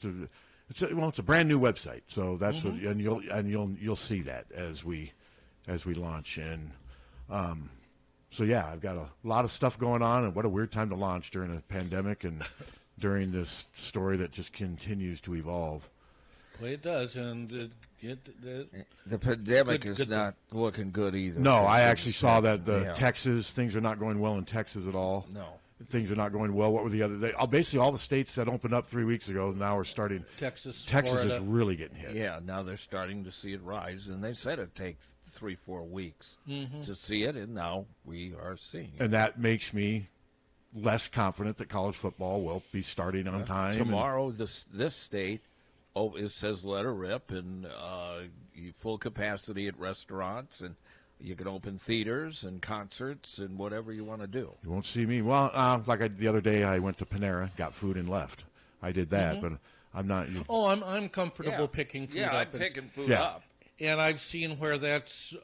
a brand new website. So that's Mhm. you'll see that as we launch. And so yeah, I've got a lot of stuff going on, and what a weird time to launch during a pandemic and during this story that just continues to evolve. Well, it does, and the pandemic is not looking good either. No, I actually saw that Yeah. Texas, things are not going well in Texas at all. No. Things are not going well. What were the other? Basically, all the states that opened up 3 weeks ago now are starting. Texas is really getting hit. Yeah, now they're starting to see it rise, and they said it'd take 3-4 weeks Mhm. to see it, and now we are seeing it. And that makes me less confident that college football will be starting on time. Tomorrow, this state, it says let her rip, and full capacity at restaurants, and you can open theaters and concerts and whatever you want to do. You won't see me. Well, the other day, I went to Panera, got food, and left. I did that, Mhm. but I'm not. Oh, I'm comfortable Yeah. picking food Yeah, up. I'm picking food Yeah. up. And I've seen where that's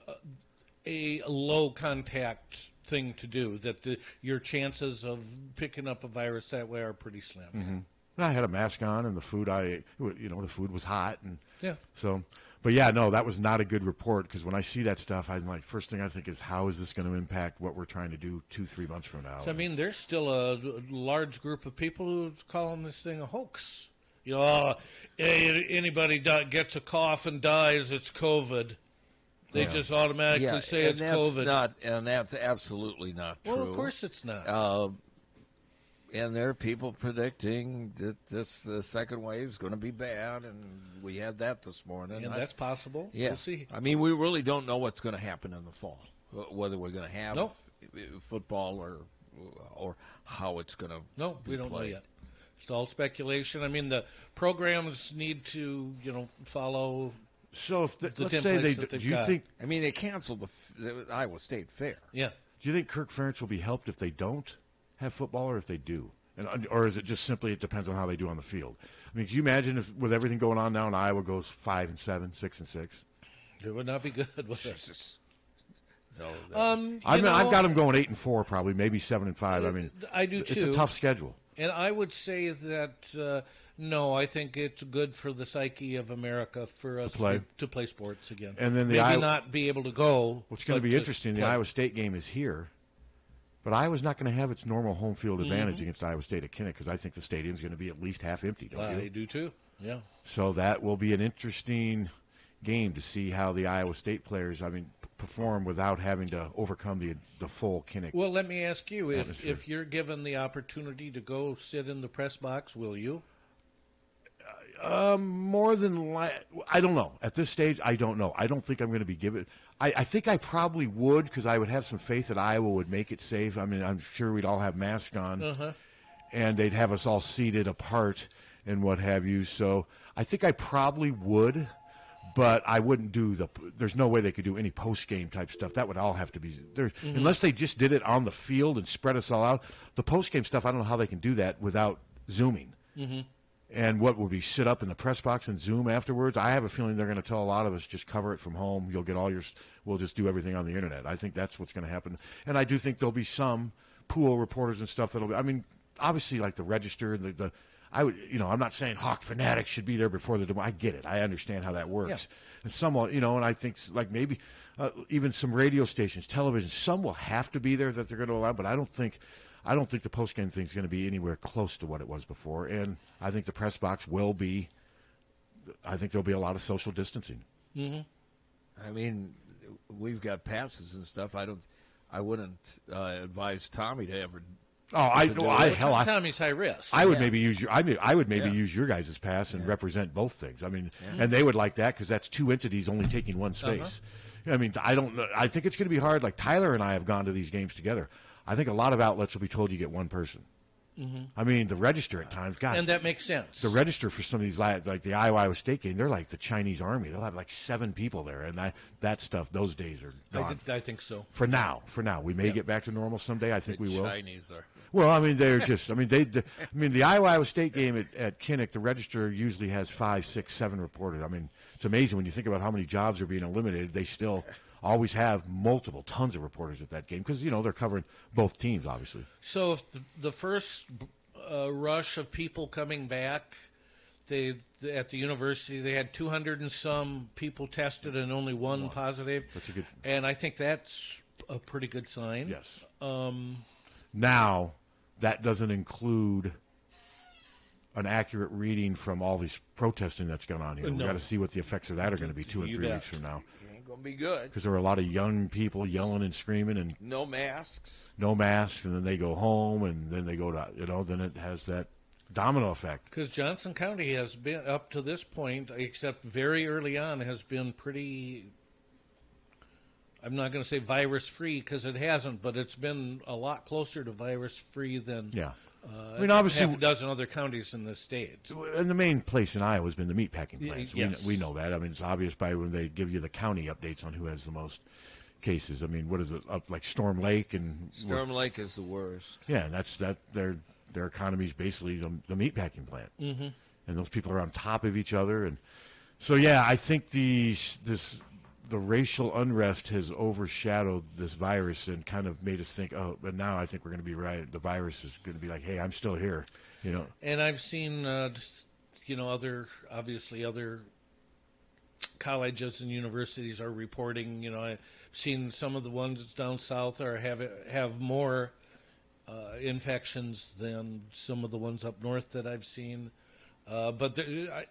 a low contact thing to do, that your chances of picking up a virus that way are pretty slim. Mm-hmm. I had a mask on, and the food the food was hot, and Yeah. So, but yeah, no, that was not a good report, because when I see that stuff, I'm like, first thing I think is, how is this going to impact what we're trying to do 2-3 months from now? So, I mean, there's still a large group of people who's calling this thing a hoax. Anybody gets a cough and dies, it's COVID. They just automatically say it's COVID. And that's absolutely not true. Well, of course it's not. And there are people predicting that this second wave is going to be bad, and we had that this morning. And that's possible. Yeah. We'll see. I mean, we really don't know what's going to happen in the fall, whether we're going to have football or how it's going to No, we don't know yet. It's all speculation. I mean, the programs need to, follow. So if the let's say they templates that do you think? I mean, they canceled the Iowa State Fair. Yeah. Do you think Kirk Ferentz will be helped if they don't have football, or if they do? Or is it just simply it depends on how they do on the field? I mean, can you imagine if with everything going on now, and Iowa goes 5-7, 6-6? It would not be good, would it? No. I've got them going 8-4, probably maybe 7-5. I mean, I do it's too. a tough schedule. And I would say that no, I think it's good for the psyche of America for us to play sports again. And then maybe not be able to go. What's going to be interesting? The Iowa State game is here, but Iowa's not going to have its normal home field advantage against Iowa State at Kinnick, because I think the stadium's going to be at least half empty. Don't you? I do too. Yeah. So that will be an interesting game to see how the Iowa State players, perform without having to overcome the full Kinnick. Well, let me ask you, atmosphere. if you're given the opportunity to go sit in the press box, will you? More than I don't know. At this stage, I don't know. I don't think I'm going to be given. I think I probably would, because I would have some faith that Iowa would make it safe. I mean, I'm sure we'd all have masks on, and they'd have us all seated apart and what have you. So I think I probably would, but I wouldn't do there's no way they could do any post-game type stuff. That would all have to be there. Unless they just did it on the field and spread us all out. The post-game stuff, I don't know how they can do that without Zooming. And what would be sit up in the press box and Zoom afterwards? I have a feeling they're going to tell a lot of us, just cover it from home. You'll get we'll just do everything on the internet. I think that's what's going to happen. And I do think there'll be some pool reporters and stuff that'll be, I mean, obviously like the Register, I would, I'm not saying Hawk Fanatics should be there before I get it. I understand how that works. Yeah. And some will, and I think like maybe even some radio stations, television, some will have to be there that they're going to allow, but I don't think the post-game thing is going to be anywhere close to what it was before. And I think the press box will be, I think there'll be a lot of social distancing. I mean, we've got passes and stuff. I wouldn't advise Tommy to ever. Tommy's high risk. I would maybe use use your guys' pass and represent both things. I mean, and they would like that because that's two entities only taking one space. I mean, I don't know. I think it's going to be hard. Like Tyler and I have gone to these games together. I think a lot of outlets will be told you get one person. I mean, the Register at times, God. And that makes sense. The Register for some of these, like the Iowa State game, they're like the Chinese army. They'll have like 7 people there, and that stuff, those days are gone. I think so. For now. We may get back to normal someday. I think we will. Chinese are. Well, I mean, they're just, the Iowa State game at Kinnick, the Register usually has 5, 6, 7 reported. I mean, it's amazing when you think about how many jobs are being eliminated. They still always have tons of reporters at that game because, they're covering both teams, obviously. So if the first rush of people coming back, at the university, they had 200 and some people tested and only one positive. That's a good. And I think that's a pretty good sign. Yes. Now, that doesn't include an accurate reading from all this protesting that's going on here. We've got to see what the effects of that are going to be 2 and 3 weeks from now. Gonna be good because there were a lot of young people yelling and screaming and no masks, and then they go home and then they go to then it has that domino effect. Because Johnson County has been up to this point, except very early on, has been pretty. I'm not going to say virus free because it hasn't, but it's been a lot closer to virus free than I mean, obviously, half a dozen other counties in the state. And the main place in Iowa has been the meatpacking plants. Yes. We know that. I mean, it's obvious by when they give you the county updates on who has the most cases. I mean, what is it, up like Storm Lake? Storm Lake is the worst. Yeah, and that's their economy is basically the meatpacking plant. And those people are on top of each other. And so, I think the racial unrest has overshadowed this virus and kind of made us think, but now I think we're going to be right. The virus is going to be like, hey, I'm still here, And I've seen, other colleges and universities are reporting. I've seen some of the ones down south have more infections than some of the ones up north that I've seen. But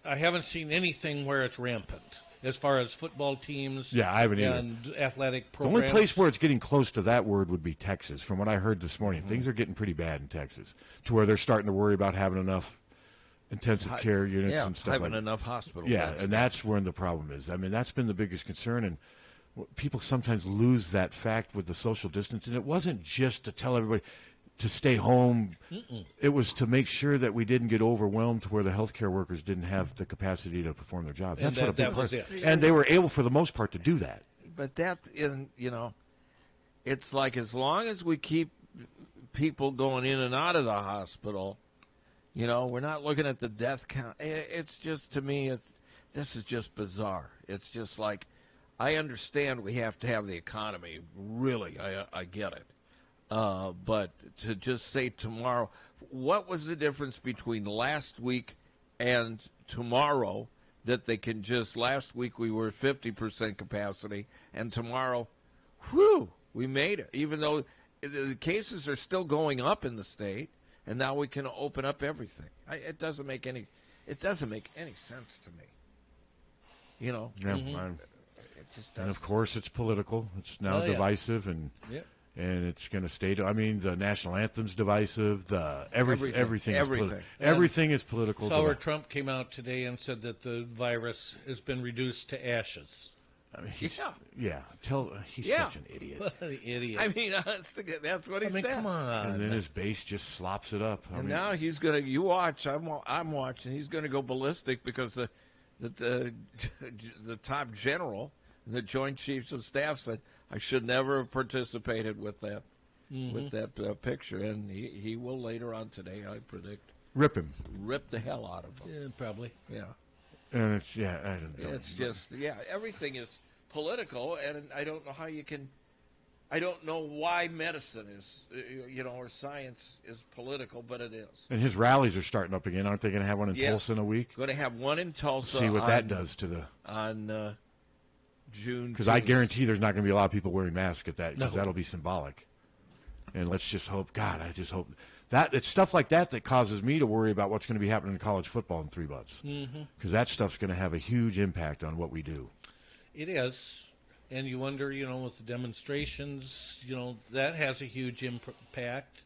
I haven't seen anything where it's rampant. As far as football teams I haven't and either. Athletic programs. The only place where it's getting close to that word would be Texas. From what I heard this morning, things are getting pretty bad in Texas to where they're starting to worry about having enough intensive care units and stuff having enough hospital beds. And that's where the problem is. I mean, that's been the biggest concern, and people sometimes lose that fact with the social distance. And it wasn't just to tell everybody to stay home. It was to make sure that we didn't get overwhelmed to where the healthcare workers didn't have the capacity to perform their jobs. That's what a big part. And they were able, for the most part, to do that. But it's like as long as we keep people going in and out of the hospital, we're not looking at the death count. It's just, to me, this is just bizarre. It's just like, I understand we have to have the economy. Really, I get it. But to just say tomorrow, what was the difference between last week and tomorrow that they can just, last week we were 50% capacity and tomorrow, we made it. Even though the cases are still going up in the state and now we can open up everything. It doesn't make any sense to me. And of course it's political. It's now divisive and and it's going to stay. I mean, the national anthem's divisive. Everything is political. Sauer Trump came out today and said that the virus has been reduced to ashes. I mean, he's such an idiot. What an idiot. I mean, that's what he said. Come on. And then his base just slops it up. Now he's going to. You watch. I'm watching. He's going to go ballistic because the top general, the Joint Chiefs of Staff, said I should never have participated with that picture, and he will later on today, I predict, rip the hell out of him. Yeah, probably. Yeah. And it's just everything is political, and I don't know how you can. I don't know why medicine is, or science is political, but it is. And his rallies are starting up again. Aren't they going to have one in Tulsa in a week? Going to have one in Tulsa. See what that does to on June. Because I guarantee there's not going to be a lot of people wearing masks at that, because that'll be symbolic. And let's just hope, God, I just hope that it's stuff like that causes me to worry about what's going to be happening in college football in 3 months. Because that stuff's going to have a huge impact on what we do. It is. And you wonder, with the demonstrations, that has a huge impact.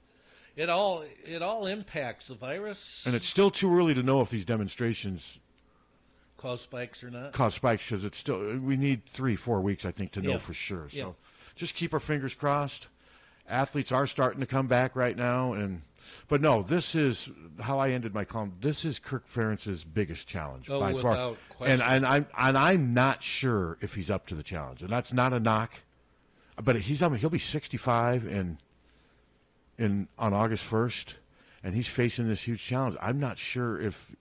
It all impacts the virus. And it's still too early to know if these demonstrations cause spikes or not. Cause spikes, because it's still, we need 3-4 weeks, I think, to know for sure. So just keep our fingers crossed. Athletes are starting to come back right now, but no, this is how I ended my column. This is Kirk Ferentz's biggest challenge by far, without question. and I'm not sure if he's up to the challenge, and that's not a knock, but he'll be 65 on August 1st, and he's facing this huge challenge. I'm not sure if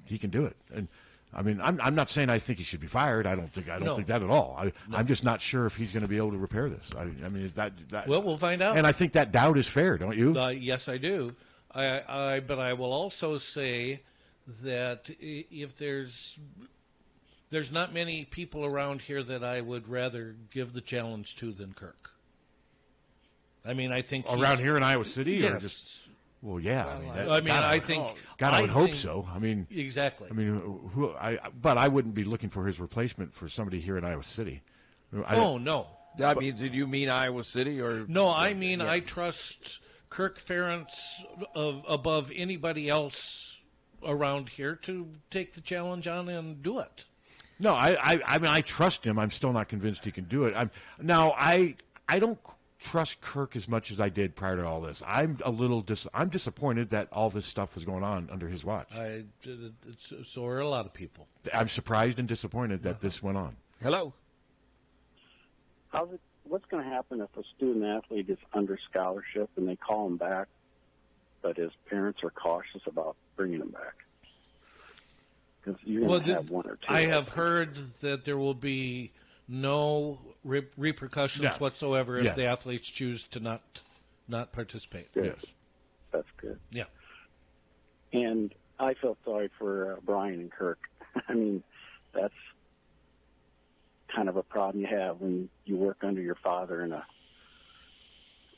he can do it, and I mean, I'm not saying I think he should be fired. I don't think that at all. I'm just not sure if he's going to be able to repair this. I mean, is that? Well, we'll find out. And I think that doubt is fair, don't you? Yes, I do. But I will also say that if there's not many people around here that I would rather give the challenge to than Kirk. I mean, I think around here in Iowa City, yes. or just. Well, yeah. I think. God, I would hope so. I mean, exactly. I mean, but I wouldn't be looking for his replacement for somebody here in Iowa City. No. I mean, did you mean Iowa City or? No, I mean I trust Kirk Ferentz above anybody else around here to take the challenge on and do it. No, I mean I trust him. I'm still not convinced he can do it. I don't trust Kirk as much as I did prior to all this. I'm disappointed that all this stuff was going on under his watch. So are a lot of people. I'm surprised and disappointed that this went on. Hello. What's going to happen if a student athlete is under scholarship and they call him back, but his parents are cautious about bringing him back? Because you're going to have one or two. I have heard that there will be no repercussions whatsoever if the athletes choose to not participate. Yes, that's good. Yeah, and I feel sorry for Brian and Kirk. I mean, that's kind of a problem you have when you work under your father in a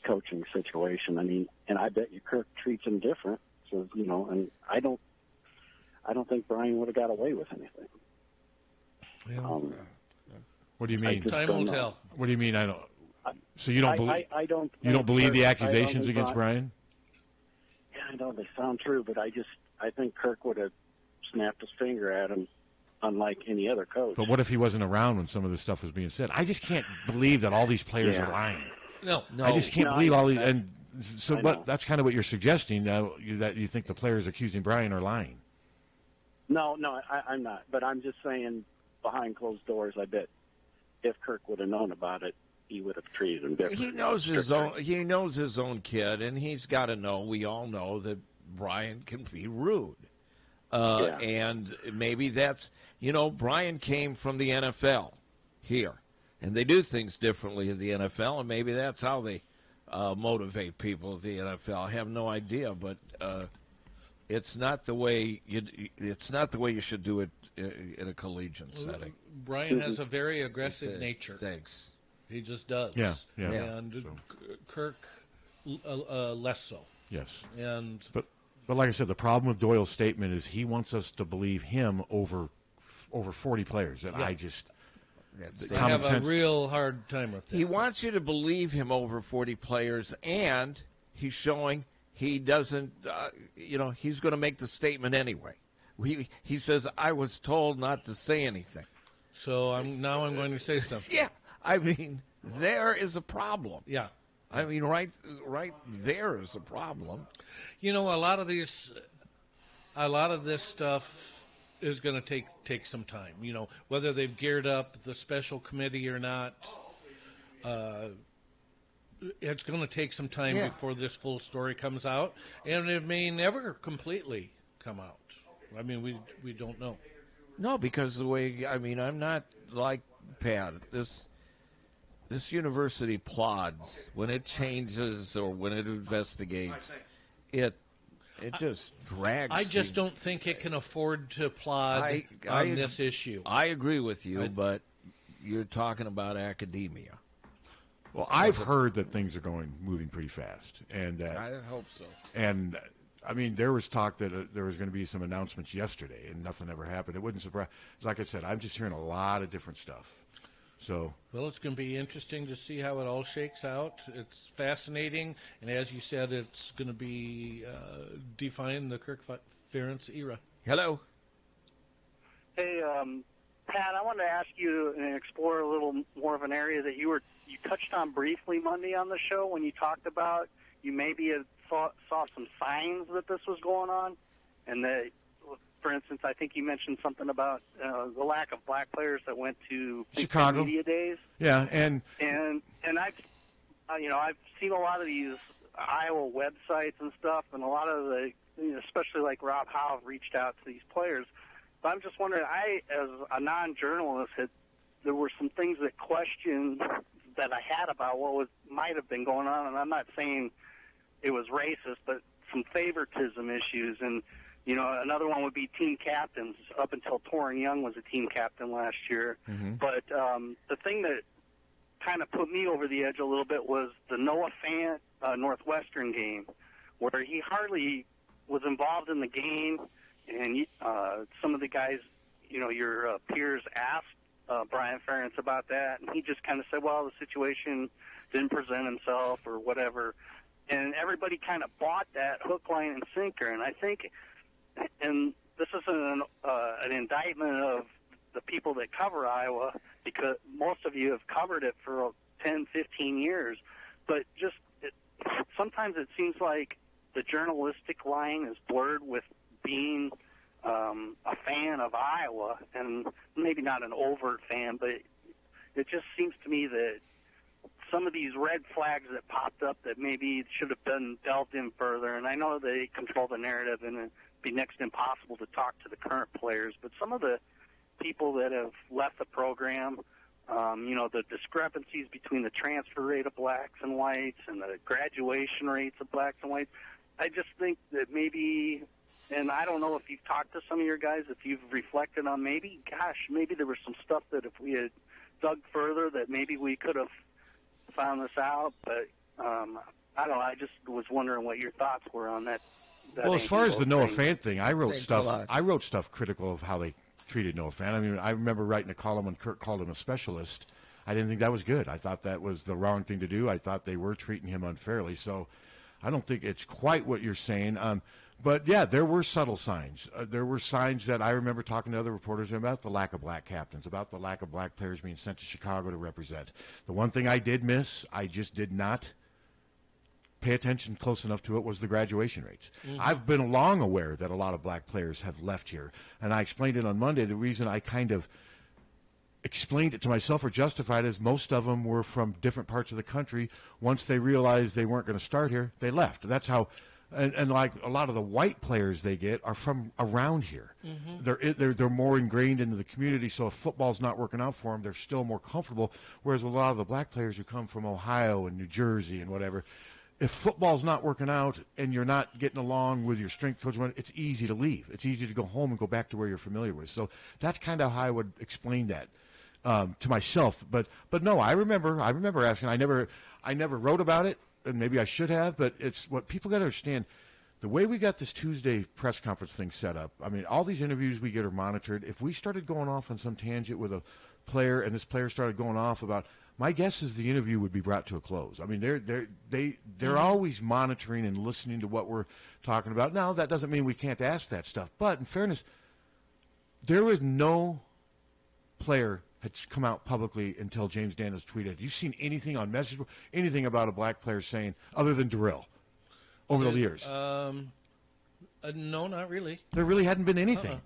coaching situation. I mean, and I bet you Kirk treats him different. So and I don't think Brian would have got away with anything. What do you mean? Time will tell. What do you mean? I don't. So you don't believe? I don't. You don't believe the accusations against Brian? Yeah, I know they sound true, but I think Kirk would have snapped his finger at him, unlike any other coach. But what if he wasn't around when some of this stuff was being said? I just can't believe that all these players are lying. No. I just can't believe all these. And so, but that's kind of what you're suggesting that you think the players accusing Brian are lying. No, I'm not. But I'm just saying, behind closed doors, I bet if Kirk would have known about it, he would have treated him differently. He knows his own. He knows his own kid, and he's got to know. We all know that Brian can be rude, and maybe that's Brian came from the NFL here, and they do things differently in the NFL, and maybe that's how they motivate people at the NFL. I have no idea, but it's not the way you should do it in a collegiate setting. Brian has a very aggressive nature. Thanks. He just does. Yeah. And Kirk less so. Yes. And but like I said, the problem with Doyle's statement is he wants us to believe him over 40 players, and I just They have a real hard time with that. He wants you to believe him over 40 players, and he's showing he doesn't, he's going to make the statement anyway. He says, I was told not to say anything. So I'm going to say something. Yeah, I mean, there is a problem. Yeah. I mean, right there is a problem. A lot of this stuff is going to take some time. Whether they've geared up the special committee or not, it's going to take some time before this full story comes out, and it may never completely come out. I mean, we don't know. No, because I'm not like Pat. This university plods when it changes or when it investigates. It just drags. I just don't think it can afford to plod on this issue. I agree with you, but you're talking about academia. Well, I've heard that things are moving pretty fast, and I hope so. And I mean, there was talk that there was going to be some announcements yesterday, and nothing ever happened. It wouldn't surprise. Like I said, I'm just hearing a lot of different stuff. So, well, it's going to be interesting to see how it all shakes out. It's fascinating, and as you said, it's going to be define the Kirk Ferentz era. Hello. Hey, Pat, I wanted to ask you and explore a little more of an area that you touched on briefly Monday on the show when you talked about you maybe had saw some signs that this was going on, and that, for instance, I think you mentioned something about the lack of black players that went to Chicago media days. Yeah, and I've seen a lot of these Iowa websites and stuff, and a lot of the, especially like Rob Howe, reached out to these players. But I'm just wondering, as a non-journalist, there were some things that questioned that I had about what might have been going on, and I'm not saying it was racist, but some favoritism issues. And another one would be team captains. Up until Torrin Young was a team captain last year. Mm-hmm. But the thing that kind of put me over the edge a little bit was the Noah Fant Northwestern game, where he hardly was involved in the game. And some of the guys, your peers asked Brian Ferentz about that, and he just kind of said, well, the situation didn't present himself or whatever. And everybody kind of bought that hook, line, and sinker. And I think, and this isn't an indictment of the people that cover Iowa, because most of you have covered it for 10, 15 years, but sometimes it seems like the journalistic line is blurred with being a fan of Iowa, and maybe not an overt fan, but it just seems to me that some of these red flags that popped up that maybe should have been delved in further, and I know they control the narrative and it'd be next to impossible to talk to the current players, but some of the people that have left the program, the discrepancies between the transfer rate of blacks and whites and the graduation rates of blacks and whites, I just think that maybe, and I don't know if you've talked to some of your guys, if you've reflected on maybe there was some stuff that if we had dug further that maybe we could have found this out, but I don't know. I just was wondering what your thoughts were on that. Well, as far as the Noah Fant thing, I wrote stuff critical of how they treated Noah Fant. I mean, I remember writing a column when Kirk called him a specialist. I didn't think that was good. I thought that was the wrong thing to do. I thought they were treating him unfairly. So I don't think it's quite what you're saying. But, yeah, there were subtle signs. There were signs that I remember talking to other reporters about the lack of black captains, about the lack of black players being sent to Chicago to represent. The one thing I did miss, I just did not pay attention close enough to it, was the graduation rates. Mm-hmm. I've been long aware that a lot of black players have left here, and I explained it on Monday. The reason I kind of explained it to myself or justified it is most of them were from different parts of the country. Once they realized they weren't going to start here, they left. That's how... And like a lot of the white players they get are from around here. Mm-hmm. They're more ingrained into the community, so if football's not working out for them, they're still more comfortable. Whereas a lot of the black players who come from Ohio and New Jersey and whatever, if football's not working out and you're not getting along with your strength coach, it's easy to leave. It's easy to go home and go back to where you're familiar with. So that's kind of how I would explain that to myself. But no, I remember asking. I never wrote about it. And maybe I should have, but it's what people got to understand. The way we got this Tuesday press conference thing set up, I mean, all these interviews we get are monitored. If we started going off on some tangent with a player and this player started going off about, my guess is the interview would be brought to a close. I mean, they're always monitoring and listening to what we're talking about. Now, that doesn't mean we can't ask that stuff. But in fairness, there was no player had come out publicly until James Daniels tweeted. Have you seen anything on message, anything about a black player saying, other than Darrell, over the years? No, not really. There really hadn't been anything.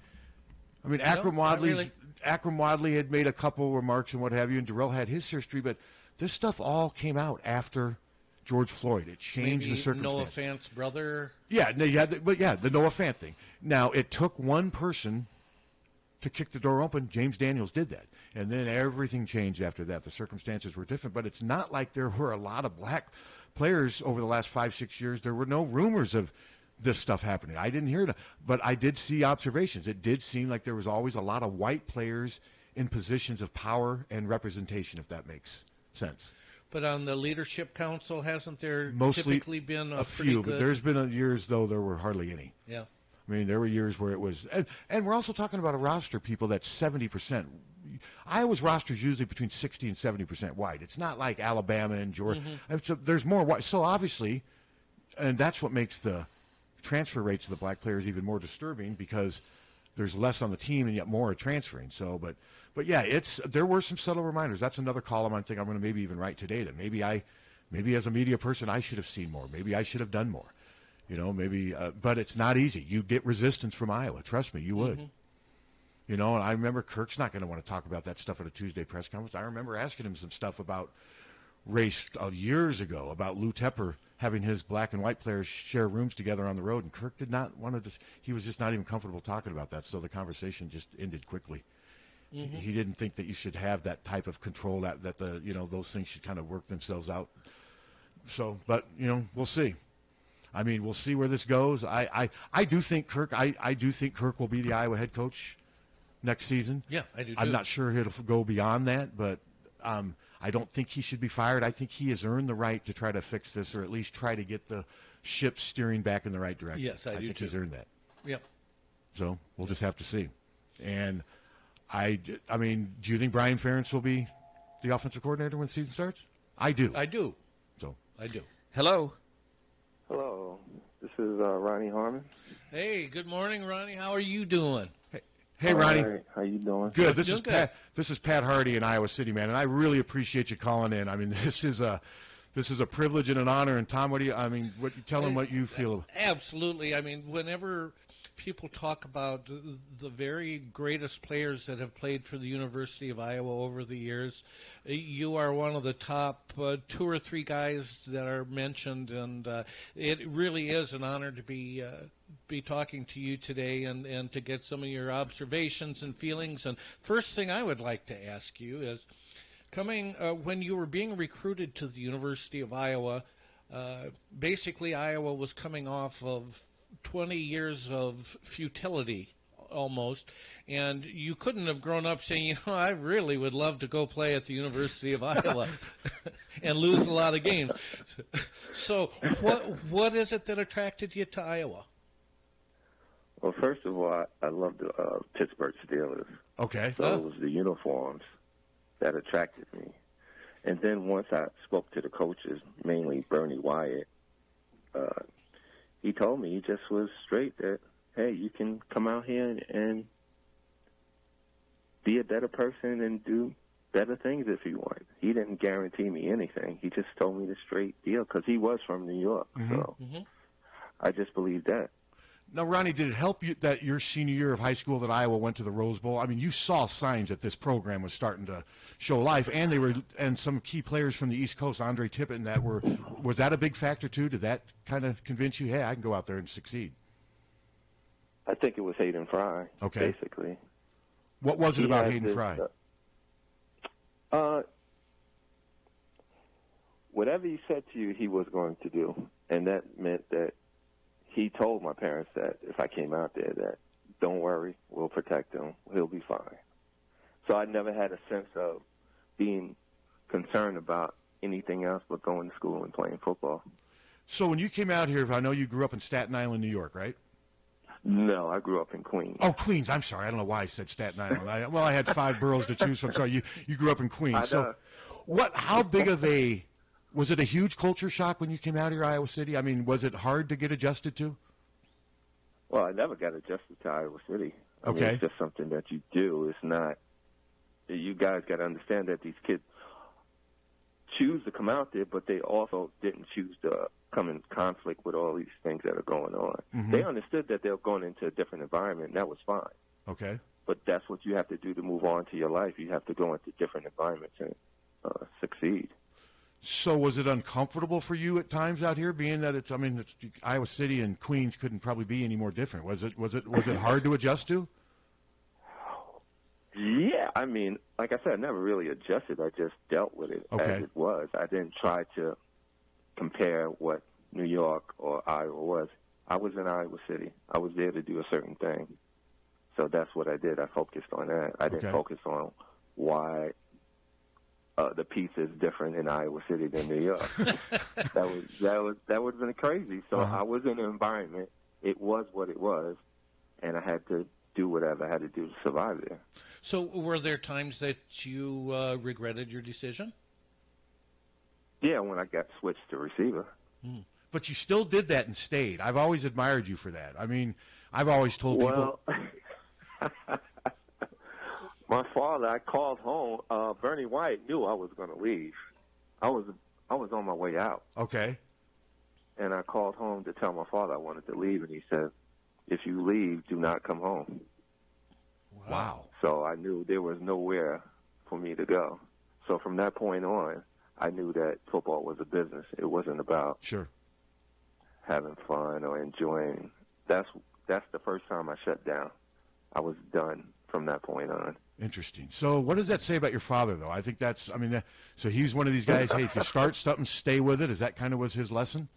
I mean, Akram Wadley had made a couple remarks and what have you, and Darrell had his history, but this stuff all came out after George Floyd. It changed the circumstance. Noah Fant's brother. Yeah, the Noah Fant thing. Now, it took one person to kick the door open. James Daniels did that. And then everything changed after that. The circumstances were different, but it's not like there were a lot of black players over the last 5-6 years. There were no rumors of this stuff happening. I didn't hear it, but I did see observations. It did seem like there was always a lot of white players in positions of power and representation, if that makes sense. But on the leadership council, hasn't there Mostly typically been a few, but there's been years, though, there were hardly any. Yeah. I mean, there were years where it was, and we're also talking about a roster, people, that's 70%. Iowa's roster is usually between 60 and 70% white. It's not like Alabama and Georgia. So there's more white. So obviously, and that's what makes the transfer rates of the black players even more disturbing, because there's less on the team and yet more are transferring. So, but yeah, there were some subtle reminders. That's another column I think I'm going to maybe even write today, that maybe as a media person I should have seen more. Maybe I should have done more. You know, maybe, but it's not easy. You get resistance from Iowa. Trust me, you would. You know, and I remember Kirk's not going to want to talk about that stuff at a Tuesday press conference. I remember asking him some stuff about race years ago, about Lou Tepper having his black and white players share rooms together on the road, and Kirk did not want to. He was just not even comfortable talking about that, so the conversation just ended quickly. He didn't think that you should have that type of control, that the those things should kind of work themselves out. So, but we'll see. I mean, we'll see where this goes. I do think Kirk. I do think Kirk will be the Iowa head coach next season. Yeah, I do too. I'm not sure he'll go beyond that, but I don't think he should be fired. I think he has earned the right to try to fix this, or at least try to get the ship steering back in the right direction. Yes, I do think too. he's earned that. Yep. So we'll just have to see. And I mean, do you think Brian Ferentz will be the offensive coordinator when the season starts? I do. I do. So I do. Hello. Hello. This is Ronnie Harmon. Hey, good morning, Ronnie. How are you doing? Hey, Ronnie. Right. How you doing? Good. This is Pat Harty in Iowa City, man, and I really appreciate you calling in. I mean, this is a privilege and an honor. And Tom, tell him what you feel. Absolutely. I mean, whenever people talk about the very greatest players that have played for the University of Iowa over the years, you are one of the top 2 or 3 guys that are mentioned, and it really is an honor to be talking to you today and to get some of your observations and feelings. And first thing I would like to ask you is, when you were being recruited to the University of Iowa, basically Iowa was coming off of 20 years of futility almost, and you couldn't have grown up saying, I really would love to go play at the University of Iowa and lose a lot of games. So what is it that attracted you to Iowa? Well, first of all, I love the Pittsburgh Steelers. Okay. So it was the uniforms that attracted me. And then once I spoke to the coaches, mainly Bernie Wyatt, he told me, he just was straight that, hey, you can come out here and be a better person and do better things if you want. He didn't guarantee me anything. He just told me the straight deal, because he was from New York. So I just believe that. Now, Ronnie, did it help you that your senior year of high school that Iowa went to the Rose Bowl? I mean, you saw signs that this program was starting to show life, and some key players from the East Coast, Andre Tippett, was that a big factor too? Did that kind of convince you, hey, I can go out there and succeed? I think it was Hayden Fry, basically. What was it about Hayden Fry? Whatever he said to you, he was going to do, and that meant that he told my parents that if I came out there, that don't worry, we'll protect him. He'll be fine. So I never had a sense of being concerned about anything else but going to school and playing football. So when you came out here, I know you grew up in Staten Island, New York, right? No, I grew up in Queens. Oh, Queens. I'm sorry. I don't know why I said Staten Island. I had 5 boroughs to choose from. So you grew up in Queens. So how big of was it a huge culture shock when you came out here, Iowa City? I mean, was it hard to get adjusted to? Well, I never got adjusted to Iowa City. I mean, it's just something that you do. It's not. You guys got to understand that these kids choose to come out there, but they also didn't choose to come in conflict with all these things that are going on. Mm-hmm. They understood that they were going into a different environment, and that was fine. Okay. But that's what you have to do to move on to your life. You have to go into different environments and succeed. So was it uncomfortable for you at times out here, being that it's Iowa City and Queens couldn't probably be any more different? Was it hard to adjust to? Yeah, I mean, like I said, I never really adjusted. I just dealt with it as it was. I didn't try to compare what New York or Iowa was. I was in Iowa City. I was there to do a certain thing. So that's what I did. I focused on that. I didn't focus on why the pizza is different in Iowa City than New York. that would have been crazy. So I was in an environment. It was what it was, and I had to do whatever I had to do to survive there. So were there times that you regretted your decision? Yeah, when I got switched to receiver. But you still did that and stayed. I've always admired you for that. I mean, I've always told people. My father, I called home. Bernie White knew I was going to leave. I was on my way out. Okay. And I called home to tell my father I wanted to leave, and he said, "If you leave, do not come home." Wow. So I knew there was nowhere for me to go. So from that point on, I knew that football was a business. It wasn't about having fun or enjoying. That's the first time I shut down. I was done from that point on. Interesting. So what does that say about your father, though? I think so he's one of these guys, hey, if you start something, stay with it. Is that kind of was his lesson?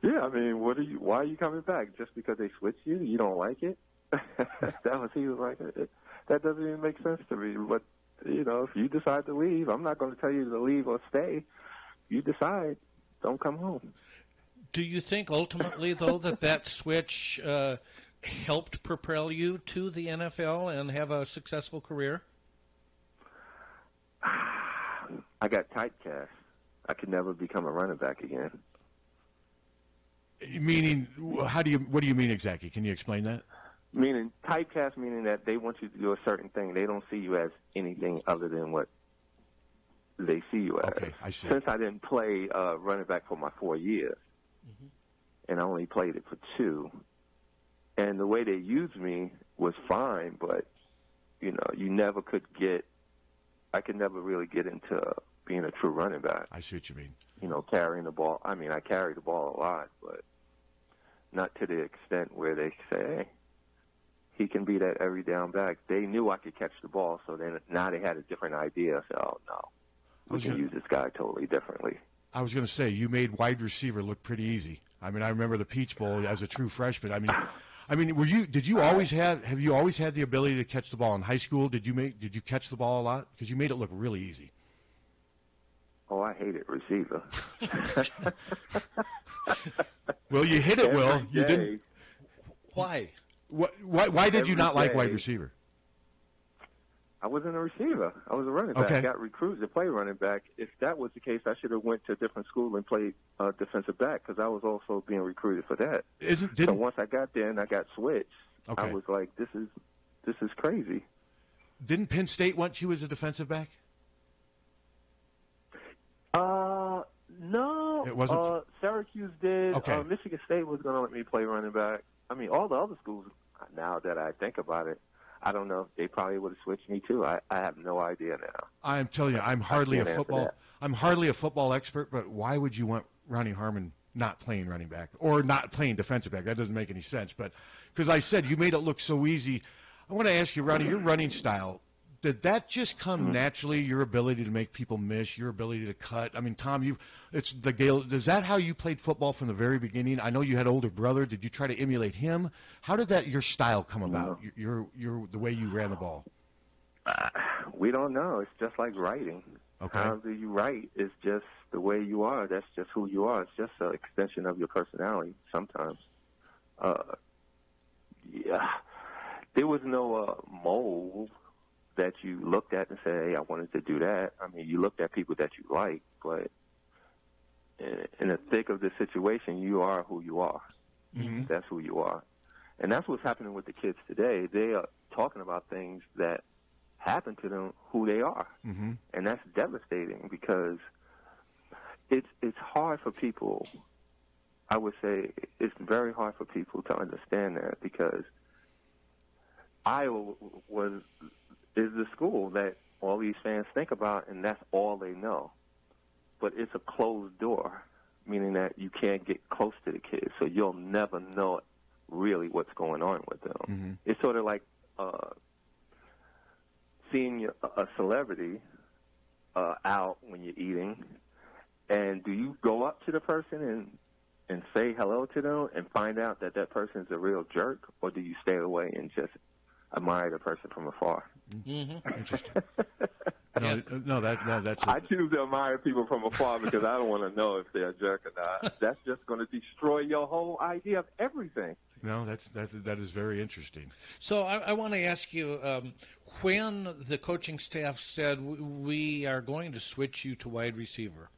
Yeah, I mean, why are you coming back? Just because they switch you? You don't like it? He was like, that doesn't even make sense to me. But, if you decide to leave, I'm not going to tell you to leave or stay. You decide, don't come home. Do you think ultimately, though, that switch helped propel you to the NFL and have a successful career? I got typecast. I could never become a running back again. Meaning, what do you mean exactly? Can you explain that? Meaning typecast, meaning that they want you to do a certain thing. They don't see you as anything other than what they see you as. Okay, I see. Since I didn't play running back for my 4 years, and I only played it for 2, and the way they used me was fine, but, you never could I could never really get into being a true running back. I see what you mean. Carrying the ball. I mean, I carry the ball a lot, but not to the extent where they say, hey, he can be that every down back. They knew I could catch the ball, so then now they had a different idea. So, oh, no, we can use this guy totally differently. I was going to say, you made wide receiver look pretty easy. I mean, I remember the Peach Bowl as a true freshman. I mean, have you always had the ability to catch the ball in high school? Did you catch the ball a lot? Because you made it look really easy. Oh, I hated receiver. Well, you hit it well. You didn't. Why? Why did you not like wide receiver? I wasn't a receiver. I was a running back. Okay. I got recruited to play running back. If that was the case, I should have went to a different school and played defensive back because I was also being recruited for that. So once I got there and I got switched, I was like, this is crazy. Didn't Penn State want you as a defensive back? No. It wasn't. Syracuse did. Okay. Michigan State was going to let me play running back. I mean, all the other schools, now that I think about it, I don't know. They probably would have switched me too. I have no idea now. I'm telling you, I'm hardly a football expert, but why would you want Ronnie Harmon not playing running back or not playing defensive back? That doesn't make any sense. But because I said you made it look so easy, I want to ask you, Ronnie, your running style, did that just come naturally? Your ability to make people miss, your ability to cut. I mean, Tom, is that how you played football from the very beginning? I know you had an older brother. Did you try to emulate him? How did your style come about? Your the way you ran the ball. We don't know. It's just like writing. Okay. How do you write? It's just the way you are. That's just who you are. It's just an extension of your personality. Sometimes, yeah, there was no mold that you looked at and said, hey, I wanted to do that. I mean, you looked at people that you like, but in the thick of the situation, you are who you are. Mm-hmm. That's who you are. And that's what's happening with the kids today. They are talking about things that happen to them, who they are. Mm-hmm. And that's devastating because it's hard for people. I would say it's very hard for people to understand that because Iowa is the school that all these fans think about, and that's all they know. But it's a closed door, meaning that you can't get close to the kids, so you'll never know really what's going on with them. Mm-hmm. It's sort of like seeing a celebrity out when you're eating, and do you go up to the person and say hello to them and find out that that person's a real jerk, or do you stay away and just admire the person from afar? Mm-hmm. Interesting. That's. I choose to admire people from afar because I don't want to know if they're a jerk or not. That's just going to destroy your whole idea of everything. No, that is very interesting. So I want to ask you, when the coaching staff said we are going to switch you to wide receiver,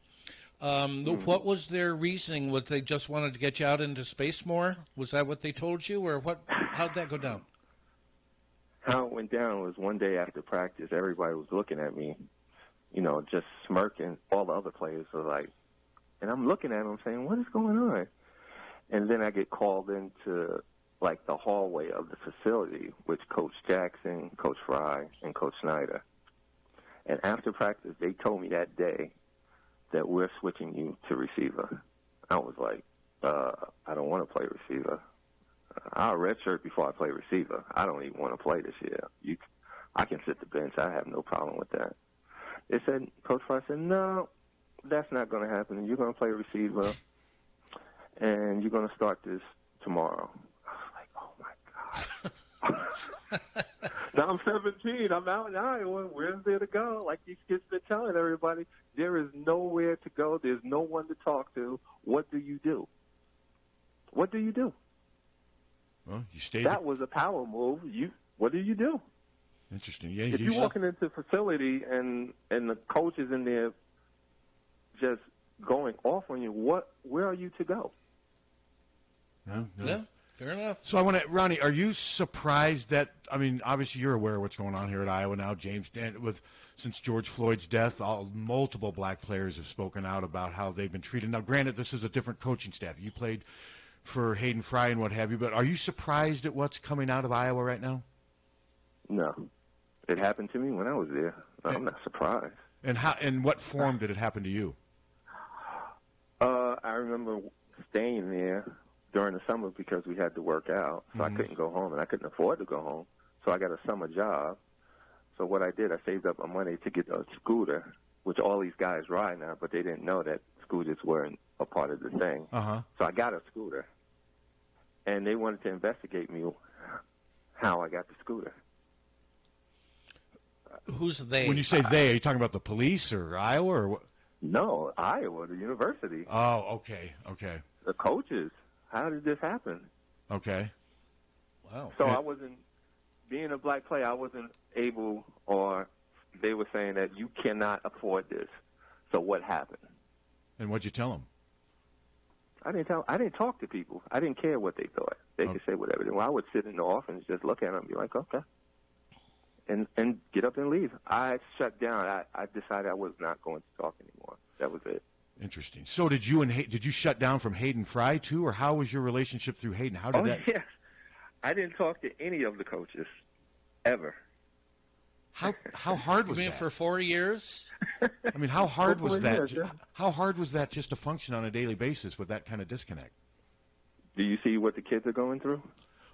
what was their reasoning? Was they just wanted to get you out into space more? Was that what they told you, or what? How did that go down? How it went down was one day after practice, everybody was looking at me, just smirking. All the other players were like, and I'm looking at them saying, what is going on? And then I get called into, like, the hallway of the facility with Coach Jackson, Coach Fry, and Coach Snyder. And after practice, they told me that day that we're switching you to receiver. I was like, I don't want to play receiver. I'll redshirt before I play receiver. I don't even want to play this year. I can sit the bench. I have no problem with that. They said, Coach Fry said, no, that's not going to happen. You're going to play receiver, and you're going to start this tomorrow. I was like, oh, my God. Now I'm 17. I'm out in Iowa. Where's there to go? Like these kids been telling everybody, there is nowhere to go. There's no one to talk to. What do you do? What do you do? Well, you stayed. That was a power move. What do you do? Interesting. Yeah. If you're walking into a facility and the coach is in there just going off on you, where are you to go? No. Yeah, fair enough. So I want to, Ronnie, are you surprised that, I mean, obviously you're aware of what's going on here at Iowa now, James, since George Floyd's death, multiple black players have spoken out about how they've been treated. Now, granted, this is a different coaching staff. You played for Hayden Fry and what have you, but are you surprised at what's coming out of Iowa right now? No. It happened to me when I was there. I'm not surprised. And in what form did it happen to you? I remember staying there during the summer because we had to work out, so I couldn't go home, and I couldn't afford to go home. So I got a summer job. So what I did, I saved up my money to get a scooter, which all these guys ride now, but they didn't know that scooters weren't a part of the thing. Uh-huh. So I got a scooter, and they wanted to investigate me how I got the scooter. Who's they? When you say they, are you talking about the police or Iowa or what? No, Iowa, the university. Oh, okay. The coaches. How did this happen? Okay. Wow. So I wasn't, being a black player, I wasn't able, or they were saying that you cannot afford this. So what happened? And what'd you tell them? I didn't talk to people. I didn't care what they thought. They could say whatever. Well, I would sit in the office and just look at them and be like, okay. And get up and leave. I shut down. I decided I was not going to talk anymore. That was it. Interesting. So did you shut down from Hayden Fry too, or how was your relationship through Hayden? How did that? Yes. I didn't talk to any of the coaches ever. How hard was you mean that? For 4 years? I mean, how hard was that? Years, yeah. How hard was that just to function on a daily basis with that kind of disconnect? Do you see what the kids are going through?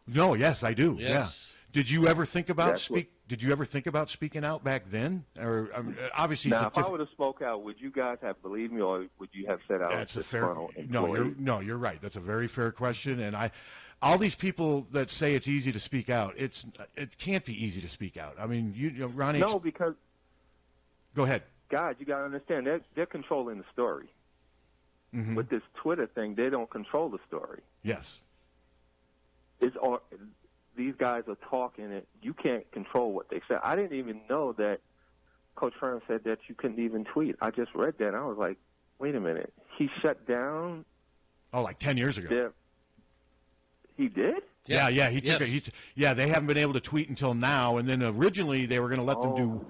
No. Yes, I do. Yes. Yeah. Did you ever think about Did you ever think about speaking out back then? Or obviously, now, if I would have spoke out, would you guys have believed me, or would you have said I was a fair? You're right. That's a very fair question, and all these people that say it's easy to speak out, it can't be easy to speak out. I mean, Ronnie. No, because. Go ahead. God, you got to understand, they're controlling the story. Mm-hmm. With this Twitter thing, they don't control the story. Yes. these guys are talking, and you can't control what they say. I didn't even know that Coach Hearn said that you couldn't even tweet. I just read that, and I was like, wait a minute. He shut down. Oh, like 10 years ago. He did? Yeah, he took it. They haven't been able to tweet until now, and then originally they were going to let them do.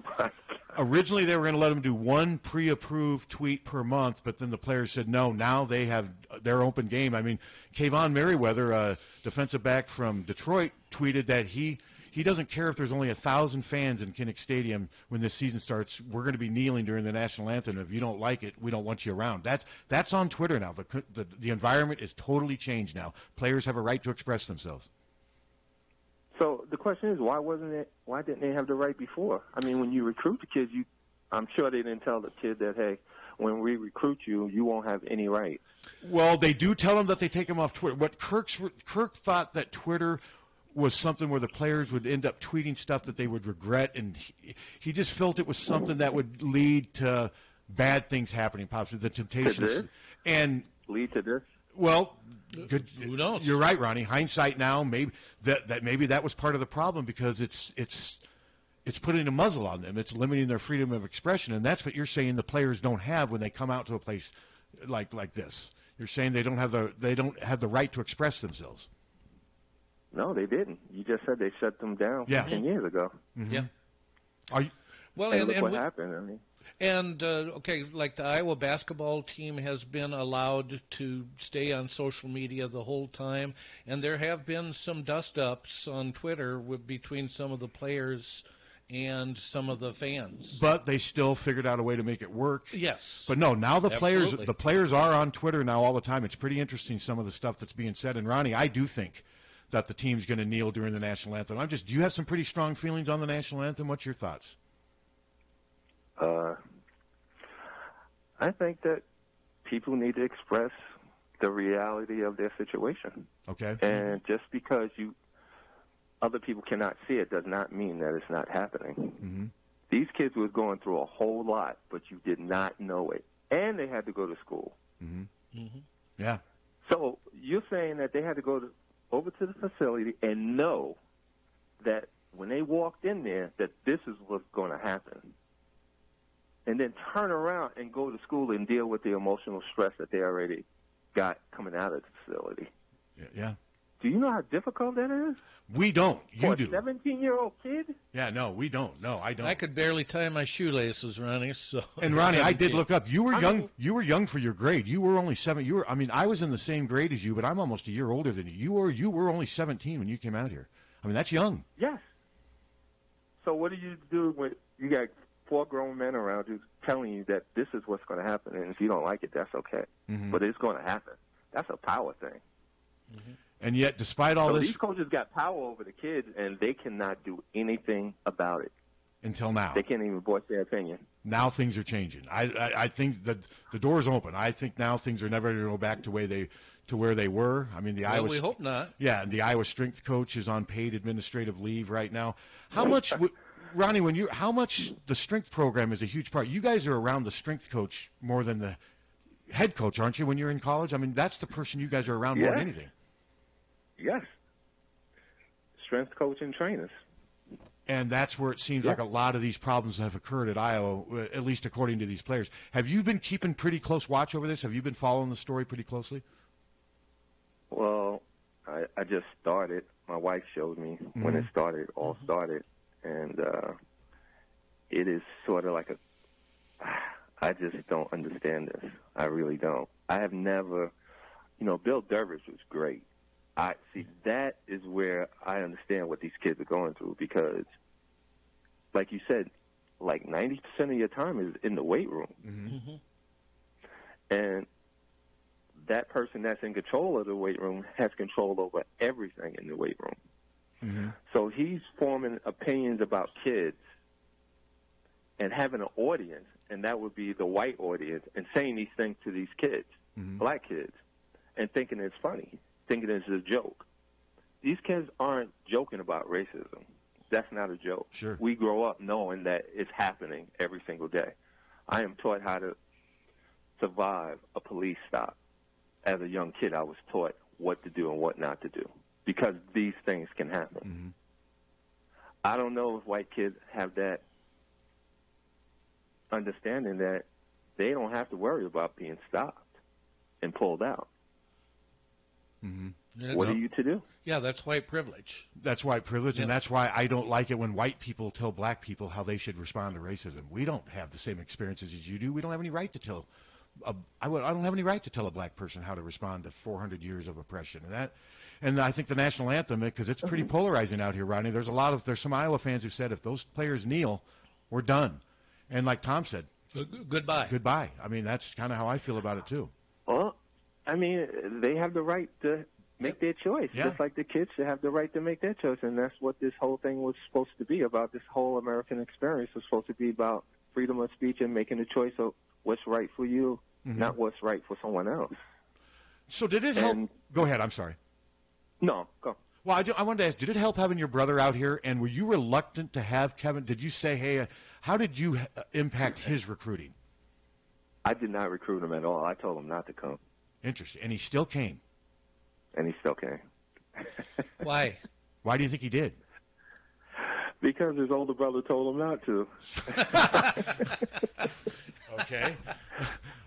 Originally, they were going to let them do one pre-approved tweet per month, but then the players said no. Now they have their open game. I mean, Kayvon Merriweather, a defensive back from Detroit, tweeted that he doesn't care if there's only 1,000 fans in Kinnick Stadium when this season starts. We're going to be kneeling during the national anthem. If you don't like it, we don't want you around. That's on Twitter now. The environment is totally changed now. Players have a right to express themselves. So the question is, why didn't they have the right before? I mean, when you recruit the kids, I'm sure they didn't tell the kid that, hey, when we recruit you, you won't have any rights. Well, they do tell them that they take them off Twitter. What Kirk thought that Twitter was something where the players would end up tweeting stuff that they would regret, and he just felt it was something that would lead to bad things happening, possibly the Temptations, and lead to this. Well, good. Who knows? You're right, Ronnie. Hindsight now, maybe that was part of the problem because it's putting a muzzle on them. It's limiting their freedom of expression, and that's what you're saying the players don't have when they come out to a place like this. You're saying they don't have the right to express themselves. No, they didn't. You just said they shut them down 10 years ago. Mm-hmm. Yeah. Well, and look what happened. I mean. And, like the Iowa basketball team has been allowed to stay on social media the whole time, and there have been some dust-ups on Twitter between some of the players and some of the fans. But they still figured out a way to make it work. Yes. But no, now the Absolutely. players are on Twitter now all the time. It's pretty interesting, some of the stuff that's being said. And, Ronnie, I do think that the team's going to kneel during the national anthem. Do you have some pretty strong feelings on the national anthem? What's your thoughts? I think that people need to express the reality of their situation. Okay. And just because other people cannot see it does not mean that it's not happening. Mm-hmm. These kids were going through a whole lot, but you did not know it. And they had to go to school. Mm-hmm. Mm-hmm. Yeah. So you're saying that they had to go over to the facility and know that when they walked in there that this is what's going to happen. And then turn around and go to school and deal with the emotional stress that they already got coming out of the facility. Yeah. Do you know how difficult that is? We don't. You do. For a 17-year-old kid? Yeah, no, we don't. No, I don't. I could barely tie my shoelaces, Ronnie. So. And Ronnie, I did look up. You were young. You were young for your grade. You were only 7. I was in the same grade as you, but I'm almost a year older than you. You were only 17 when you came out here. I mean, that's young. Yes. So what do you do when you got 4 grown men around you telling you that this is what's going to happen, and if you don't like it, that's okay. Mm-hmm. But it's going to happen. That's a power thing. Mm-hmm. And yet, despite all this, these coaches got power over the kids, and they cannot do anything about it. Until now. They can't even voice their opinion. Now things are changing. I think that the door's open. I think now things are never going to go back to where they were. I mean, we hope not. Yeah, and the Iowa strength coach is on paid administrative leave right now. How much, Ronnie? How much the strength program is a huge part? You guys are around the strength coach more than the head coach, aren't you? When you're in college, I mean, that's the person you guys are around more than anything. Yes. Strength coach and trainers. And that's where it seems like a lot of these problems have occurred at Iowa, at least according to these players. Have you been keeping pretty close watch over this? Have you been following the story pretty closely? Well, I just started. My wife showed me when it started, started. And it is sort of like I just don't understand this. I really don't. I have never, Bill Dervish was great. I see that is where I understand what these kids are going through because, like you said, like 90% of your time is in the weight room. Mm-hmm. And that person that's in control of the weight room has control over everything in the weight room. Mm-hmm. So he's forming opinions about kids and having an audience, and that would be the white audience, and saying these things to these kids, black kids, and thinking it's funny. Thinking it's a joke. These kids aren't joking about racism. That's not a joke. Sure. We grow up knowing that it's happening every single day. I am taught how to survive a police stop. As a young kid, I was taught what to do and what not to do. because these things can happen. Mm-hmm. I don't know if white kids have that understanding that they don't have to worry about being stopped and pulled out. Mm-hmm. What are you to do? Yeah, that's white privilege. That's white privilege, Yeah. and that's why I don't like it when white people tell black people how they should respond to racism. We don't have the same experiences as you do. We don't have any right to tell. I don't have any right to tell a black person how to respond to 400 years of oppression, and I think the national anthem, because it's pretty polarizing out here, Ronnie. There's some Iowa fans who said if those players kneel, we're done, and like Tom said, goodbye. Goodbye. I mean, that's kind of how I feel about it too. Well, I mean, they have the right to make their choice, Yeah. just like the kids should have the right to make their choice, and that's what this whole thing was supposed to be about. This whole American experience was supposed to be about freedom of speech and making a choice of what's right for you, not what's right for someone else. So did it help? Go ahead. I'm sorry. No, go. Well, I wanted to ask, did it help having your brother out here, and were you reluctant to have Kevin? Did you say, hey, how did you impact his recruiting? I did not recruit him at all. I told him not to come. Interesting. And he still came. And he still came. Why? Why do you think he did? Because his older brother told him not to. Okay.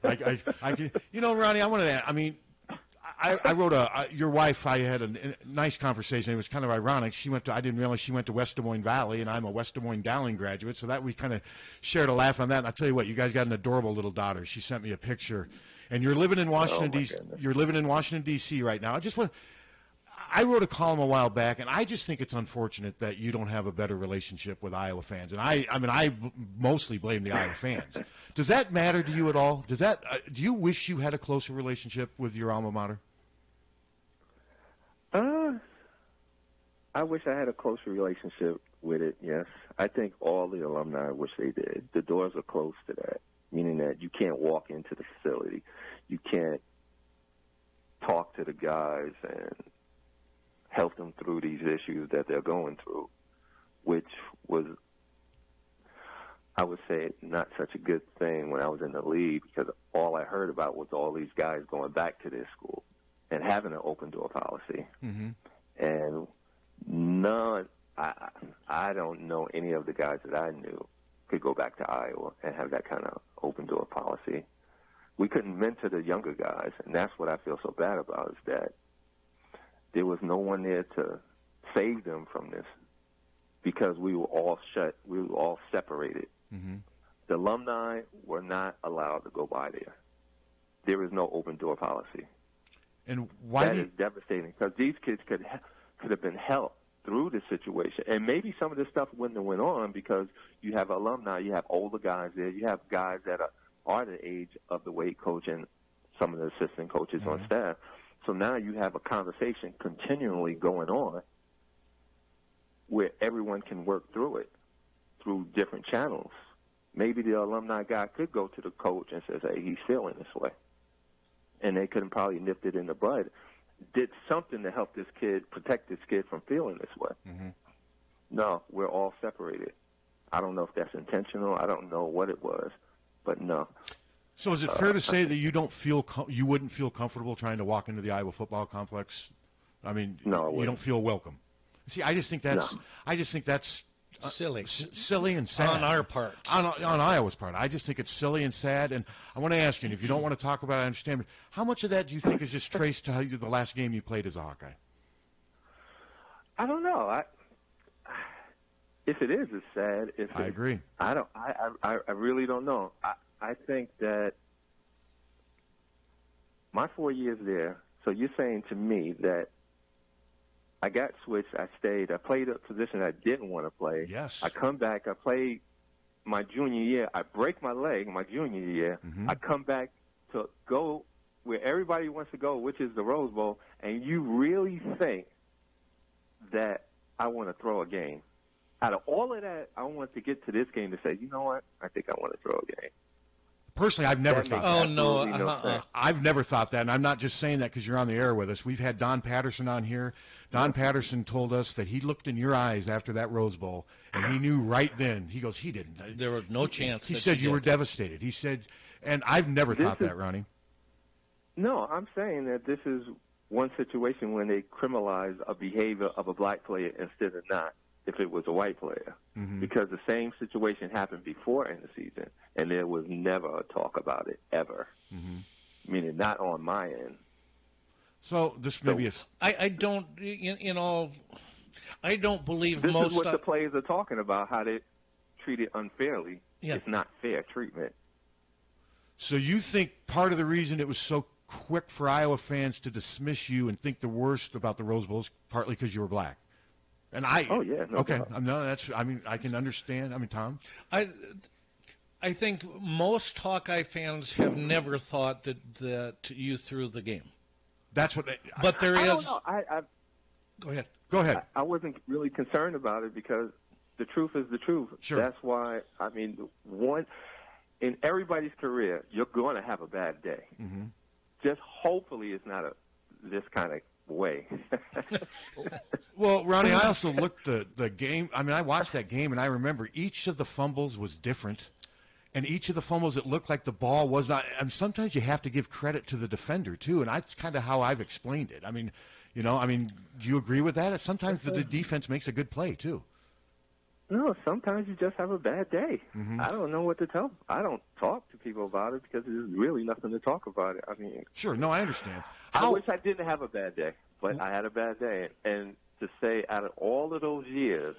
Ronnie, I wanted to. I mean, I wrote your wife. I had a nice conversation. It was kind of ironic. I didn't realize she went to West Des Moines Valley, and I'm a West Des Moines Dowling graduate, so that we kind of shared a laugh on that. And I'll tell you what, you guys got an adorable little daughter. She sent me a picture, and you're living in Washington D.C. You're living in Washington D.C. right now. I wrote a column a while back, and I just think it's unfortunate that you don't have a better relationship with Iowa fans. And I mostly blame the Iowa fans. Does that matter to you at all? Do you wish you had a closer relationship with your alma mater? I wish I had a closer relationship with it, yes. I think all the alumni wish they did. The doors are closed to that, meaning that you can't walk into the facility. You can't talk to the guys and help them through these issues that they're going through, which was, I would say, not such a good thing when I was in the league, because all I heard about was all these guys going back to their school and having an open door policy. Mm-hmm. And I don't know any of the guys that I knew could go back to Iowa and have that kind of open door policy. We couldn't mentor the younger guys, and that's what I feel so bad about, is that there was no one there to save them from this, because we were all separated. Mm-hmm. The alumni were not allowed to go by there. There is no open door policy. And why that is devastating, because these kids could have been helped through this situation, and maybe some of this stuff wouldn't have went on, because you have alumni, you have older guys there, you have guys that are the age of the weight coach and some of the assistant coaches on staff. So now you have a conversation continually going on where everyone can work through it through different channels. Maybe the alumni guy could go to the coach and says, hey, he's feeling this way. And they could have probably nipped it in the bud, did something to help this kid, protect this kid from feeling this way. Mm-hmm. No, we're all separated. I don't know if that's intentional. I don't know what it was, but no. So is it fair to say that you wouldn't feel comfortable trying to walk into the Iowa football complex? I mean, no, you don't feel welcome. See, I just think that's silly, silly and sad on our part, on Iowa's part. I just think it's silly and sad. And I want to ask you, and if you don't want to talk about it, I understand. But how much of that do you think is just traced to the last game you played as a Hawkeye? I don't know. If it is, it's sad. I agree. I really don't know. I think that my 4 years there, so you're saying to me that I got switched, I stayed, I played a position I didn't want to play. Yes. I come back, I play my junior year, I break my leg my junior year, I come back to go where everybody wants to go, which is the Rose Bowl, and you really think that I want to throw a game. Out of all of that, I want to get to this game to say, you know what, I think I want to throw a game. Personally, I've never thought that. Oh, no. I've never thought that, and I'm not just saying that because you're on the air with us. We've had Don Patterson on here. Don Patterson told us that he looked in your eyes after that Rose Bowl, and he knew right then. He goes, he didn't. There was no chance. He said you were devastated. He said, and I've never thought that, Ronnie. No, I'm saying that this is one situation when they criminalized a behavior of a black player instead of not if it was a white player. Mm-hmm. Because the same situation happened before in the season, and there was never a talk about it, ever. Mm-hmm. Meaning not on my end. So this may be I don't, I don't believe this most. This is what the players are talking about, how they treated unfairly. Yeah. It's not fair treatment. So you think part of the reason it was so quick for Iowa fans to dismiss you and think the worst about the Rose Bowl is partly because you were black? And Oh yeah. No okay. doubt. No, that's. I mean, I can understand. I mean, Tom. I think most Hawkeye fans have never thought that you threw the game. That's what. But there I is. don't know. Go ahead. Go ahead. I wasn't really concerned about it because the truth is the truth. Sure. That's why. I mean, in everybody's career, you're going to have a bad day. Mm-hmm. Just hopefully it's not this kind of way. Well, Ronnie, I also looked the game. I mean, I watched that game, and I remember each of the fumbles was different. And each of the fumbles, it looked like the ball was not. And sometimes you have to give credit to the defender, too. And that's kind of how I've explained it. I mean, do you agree with that? Sometimes the defense makes a good play, too. No, sometimes you just have a bad day. Mm-hmm. I don't know what to tell them. I don't talk to people about it because there's really nothing to talk about it. I mean, sure, no, I understand. I wish I didn't have a bad day, but I had a bad day. And to say out of all of those years,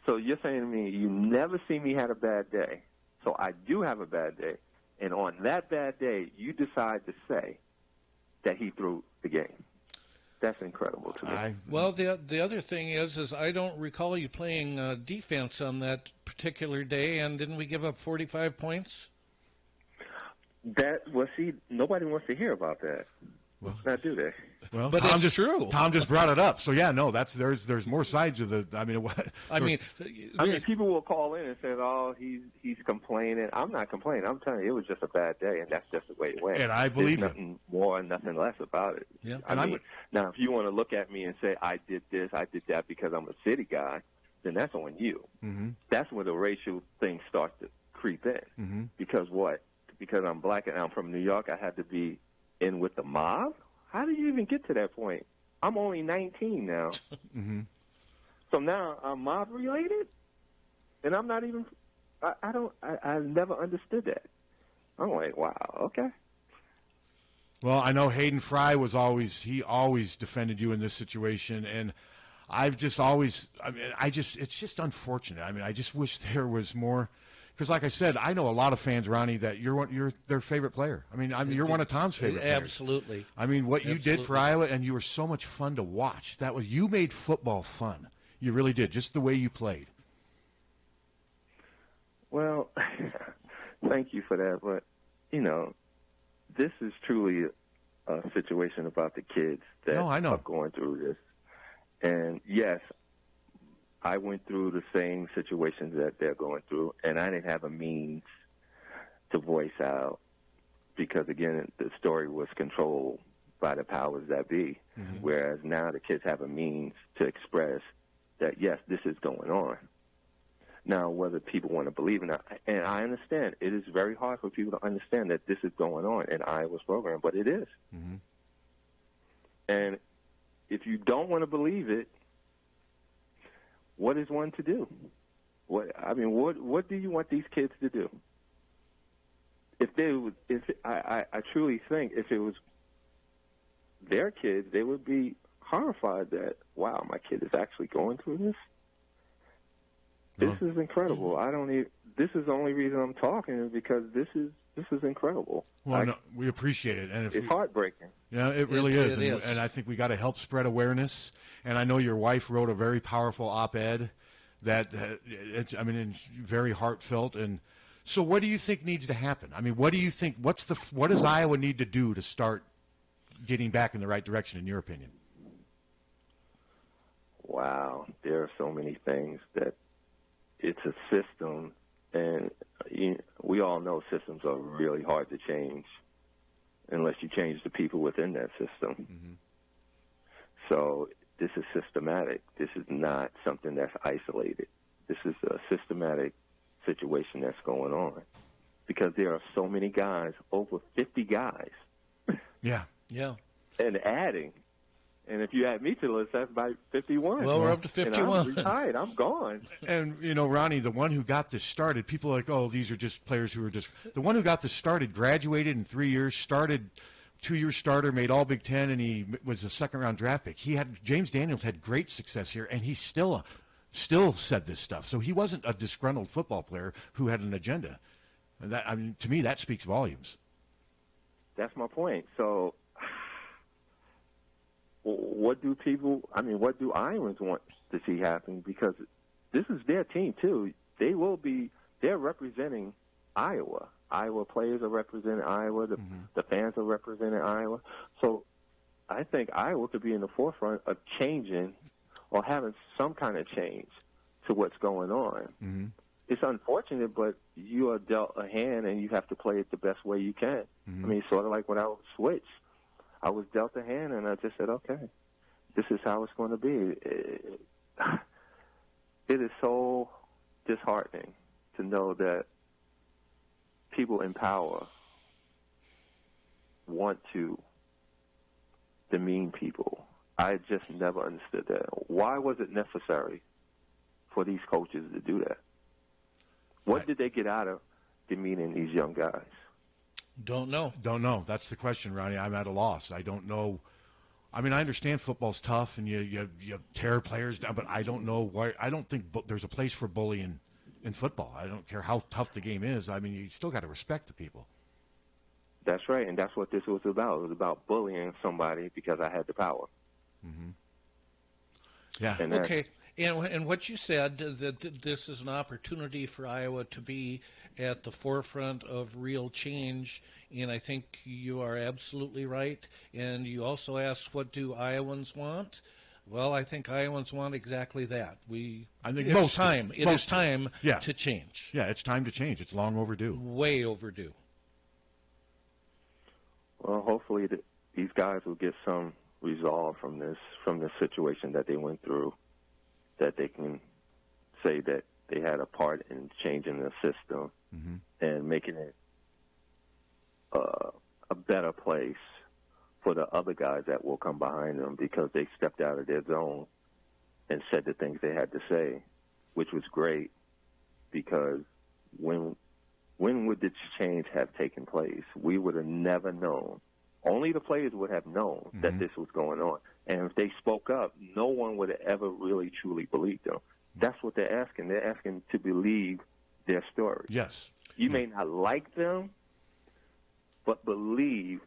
so you're saying to me, you never see me had a bad day. So I do have a bad day. And on that bad day, you decide to say that he threw the game. That's incredible to me. Well, the other thing is I don't recall you playing defense on that particular day, and didn't we give up 45 points? See, nobody wants to hear about that. Not do they? Well, but Tom it's true. Tom just brought it up, so yeah, no, there's more sides of the. I mean, people will call in and say, "Oh, he's complaining." I'm not complaining. I'm telling you, it was just a bad day, and that's just the way it went. And I believe There's nothing more and nothing less about it. Yeah. I mean, now if you want to look at me and say I did this, I did that because I'm a city guy, then that's on you. Mm-hmm. That's when the racial thing starts to creep in. Mm-hmm. Because what? Because I'm black and I'm from New York, I had to be in with the mob? How did you even get to that point? I'm only 19 now. Mm-hmm. So now I'm mob related? And I'm not even, I never understood that. I'm like, wow, okay. Well, I know Hayden Fry he always defended you in this situation, and I've just always, it's just unfortunate. I mean, I just wish there was more. Because, like I said, I know a lot of fans, Ronnie, that you're their favorite player. I mean, you're one of Tom's favorite players. Absolutely. I mean, what you did for Iowa, and you were so much fun to watch. You made football fun. You really did, just the way you played. Well, thank you for that. But, this is truly a situation about the kids that are going through this. And, yes, I went through the same situations that they're going through, and I didn't have a means to voice out because, again, the story was controlled by the powers that be, whereas now the kids have a means to express that, yes, this is going on. Now, whether people want to believe it or not, and I understand, it is very hard for people to understand that this is going on in Iowa's program, but it is. Mm-hmm. And if you don't want to believe it, what is one to do? What do you want these kids to do? I truly think if it was their kids, they would be horrified that, wow, my kid is actually going through this. This is incredible. This is the only reason I'm talking is because this is incredible. Well, we appreciate it, and it's heartbreaking. Yeah, it really is. It and I think we got to help spread awareness. And I know your wife wrote a very powerful op-ed that, it's very heartfelt. And so, what do you think needs to happen? I mean, what do you think? What does Iowa need to do to start getting back in the right direction, in your opinion? Wow, there are so many things that it's a system, and we all know systems are really hard to change unless you change the people within that system. Mm-hmm. So this is systematic. This is not something that's isolated. This is a systematic situation that's going on because there are so many guys, over 50 guys. Yeah. Yeah. and adding. And if you add me to the list, that's by 51. Well, we're up to 51. And I'm retired. I'm gone. And, Ronnie, the one who got this started, people are like, oh, these are just players who are just – the one who got this started graduated in 3 years, started 2-year starter, made all Big Ten, and he was a second-round draft pick. James Daniels had great success here, and he still said this stuff. So he wasn't a disgruntled football player who had an agenda. And that, to me, that speaks volumes. That's my point. So what do Iowans want to see happen? Because this is their team, too. They're representing Iowa. Iowa players are representing Iowa. The fans are representing Iowa. So I think Iowa could be in the forefront of changing or having some kind of change to what's going on. Mm-hmm. It's unfortunate, but you are dealt a hand, and you have to play it the best way you can. Mm-hmm. I mean, sort of like when I was switched. I was dealt a hand, and I just said, okay, this is how it's going to be. It is so disheartening to know that people in power want to demean people. I just never understood that. Why was it necessary for these coaches to do that? What did they get out of demeaning these young guys? Don't know. That's the question, Ronnie. I'm at a loss. I don't know. I mean, I understand football's tough and you tear players down, but I don't know why. I don't think there's a place for bullying in football. I don't care how tough the game is. I mean, you still got to respect the people. That's right, and that's what this was about. It was about bullying somebody because I had the power. Mm-hmm. Yeah. Okay. And what you said, that this is an opportunity for Iowa to be at the forefront of real change, and I think you are absolutely right. And you also asked, what do Iowans want? Well, I think Iowans want exactly that. It is time to change. Yeah, it's time to change. It's long overdue. Way overdue. Well, hopefully these guys will get some resolve from this situation that they went through, that they can say that they had a part in changing the system and making it a better place for the other guys that will come behind them, because they stepped out of their zone and said the things they had to say, which was great, because when would this change have taken place? We would have never known. Only the players would have known that this was going on. And if they spoke up, no one would have ever really, truly believed them. That's what they're asking. They're asking to believe their story. Yes. You may not like them, but believe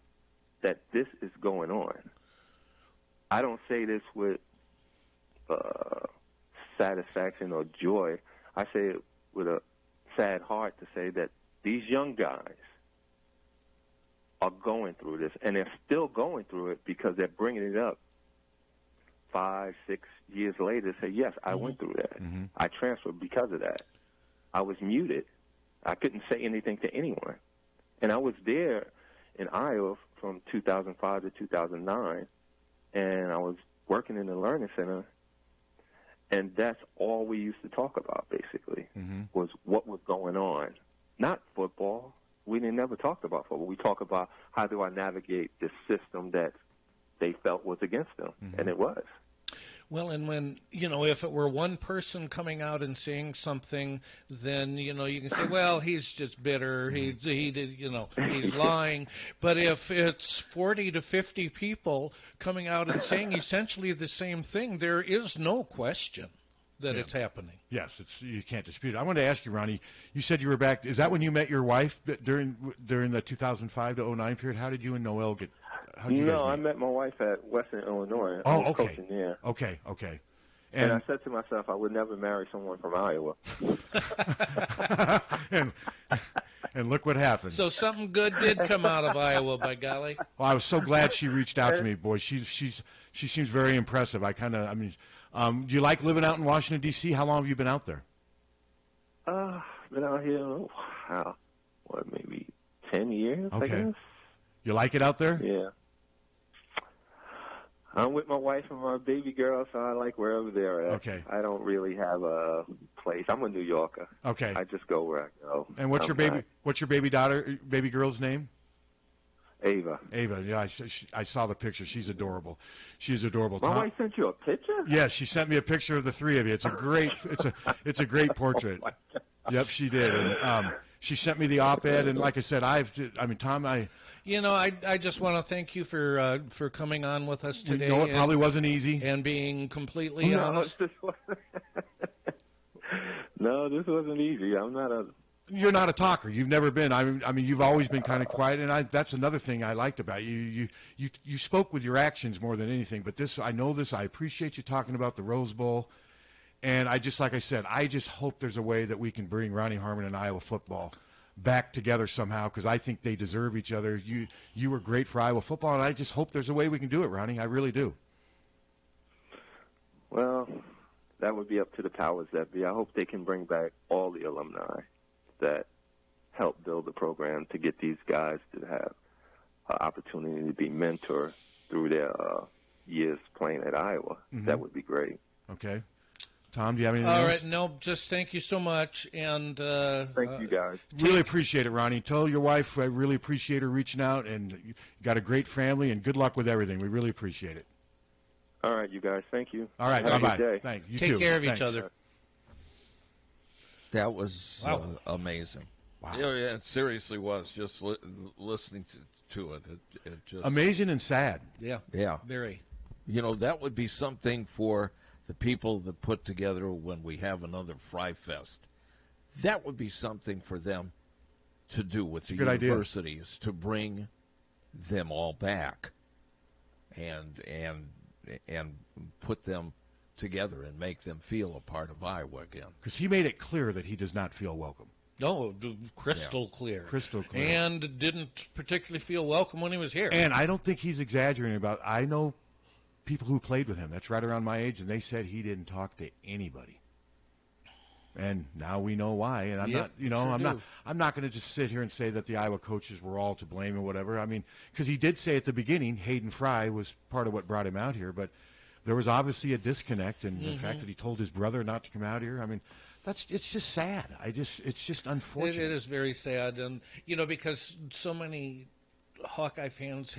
that this is going on. I don't say this with satisfaction or joy. I say it with a sad heart to say that these young guys are going through this, and they're still going through it because they're bringing it up 5, 6 years later. Say, yes, I went through that. I transferred because of that. I was muted. I couldn't say anything to anyone. And I was there in Iowa from 2005 to 2009, and I was working in the Learning Center, and that's all we used to talk about, basically, was what was going on. Not football. We never talked about football. We talked about how do I navigate this system that they felt was against them, and it was. Well, and when, if it were one person coming out and saying something, then, you can say, well, he's just bitter, he did, he's lying. But if it's 40 to 50 people coming out and saying essentially the same thing, there is no question that it's happening. Yes, you can't dispute it. I wanted to ask you, Ronnie, you said you were back. Is that when you met your wife during the 2005 to 09 period? How did you and Noelle get? No, I met my wife at Western Illinois. I was coaching there. Okay. And I said to myself, I would never marry someone from Iowa. and look what happened. So something good did come out of Iowa, by golly. Well, I was so glad she reached out to me, boy. She seems very impressive. Do you like living out in Washington, D.C.? How long have you been out there? Been out here, maybe 10 years, I guess. You like it out there? Yeah. I'm with my wife and my baby girl, so I like wherever they're at. Okay. I don't really have a place. I'm a New Yorker. Okay. I just go where I go. And what's your baby girl's name? Ava. Ava, yeah, I saw the picture. She's adorable. She's adorable. My wife sent you a picture? Yeah, she sent me a picture of the three of you. It's a great, it's a great portrait. Yep, she did. And she sent me the op-ed, and like I said, Tom, You know, I just want to thank you for coming on with us today. You know, it probably wasn't easy. And being completely honest. No, this wasn't easy. I'm not a... You're not a talker. You've never been. I mean, you've always been kind of quiet, and that's another thing I liked about you. You spoke with your actions more than anything. But this, I know this. I appreciate you talking about the Rose Bowl, and like I said, I just hope there's a way that we can bring Ronnie Harmon and Iowa football back together somehow, because I think they deserve each other. You were great for Iowa football, and I just hope there's a way we can do it, Ronnie. I really do. Well, that would be up to the powers that be. I hope they can bring back all the alumni that helped build the program to get these guys to have an opportunity to be mentored through their years playing at Iowa. Mm-hmm. That would be great. Okay. Tom, do you have anything All else? right, no, just thank you so much. And thank you, guys. Really appreciate it, Ronnie. Tell your wife I really appreciate her reaching out, and you got a great family, and good luck with everything. We really appreciate it. All right, you guys. Thank you. All right, Have bye-bye. a good day. Thank you. Take too. care of Thanks. each other. That was Wow. amazing. Wow. Yeah, it seriously was. Just listening to it, it just Amazing and sad. Yeah. Yeah. Very. You know, that would be something for the people that put together when we have another Fry Fest. That would be something for them to do with the a good idea. universities, to bring them all back and put them together and make them feel a part of Iowa again. Because he made it clear that he does not feel welcome. No, crystal clear. Crystal clear. And didn't particularly feel welcome when he was here. And I don't think he's exaggerating about. I know people who played with him. That's right around my age, and they said he didn't talk to anybody. And now we know why. And I'm not, I'm not going to just sit here and say that the Iowa coaches were all to blame or whatever. I mean, because he did say at the beginning, Hayden Fry was part of what brought him out here, but there was obviously a disconnect, and the fact that he told his brother not to come out here. I mean, it's just sad. It's just unfortunate. It is very sad, and because so many Hawkeye fans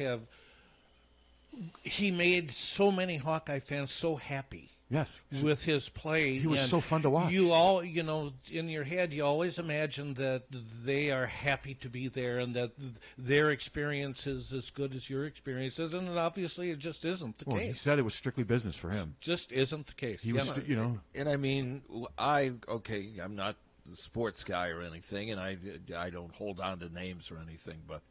he made so many Hawkeye fans so happy. Yes. With his play. He was and so fun to watch. You all, in your head, you always imagine that they are happy to be there and that their experience is as good as your experience is, and obviously it just isn't the case. He said it was strictly business for him. Just isn't the case. He was, And I mean, I'm not the sports guy or anything, and I don't hold on to names or anything, but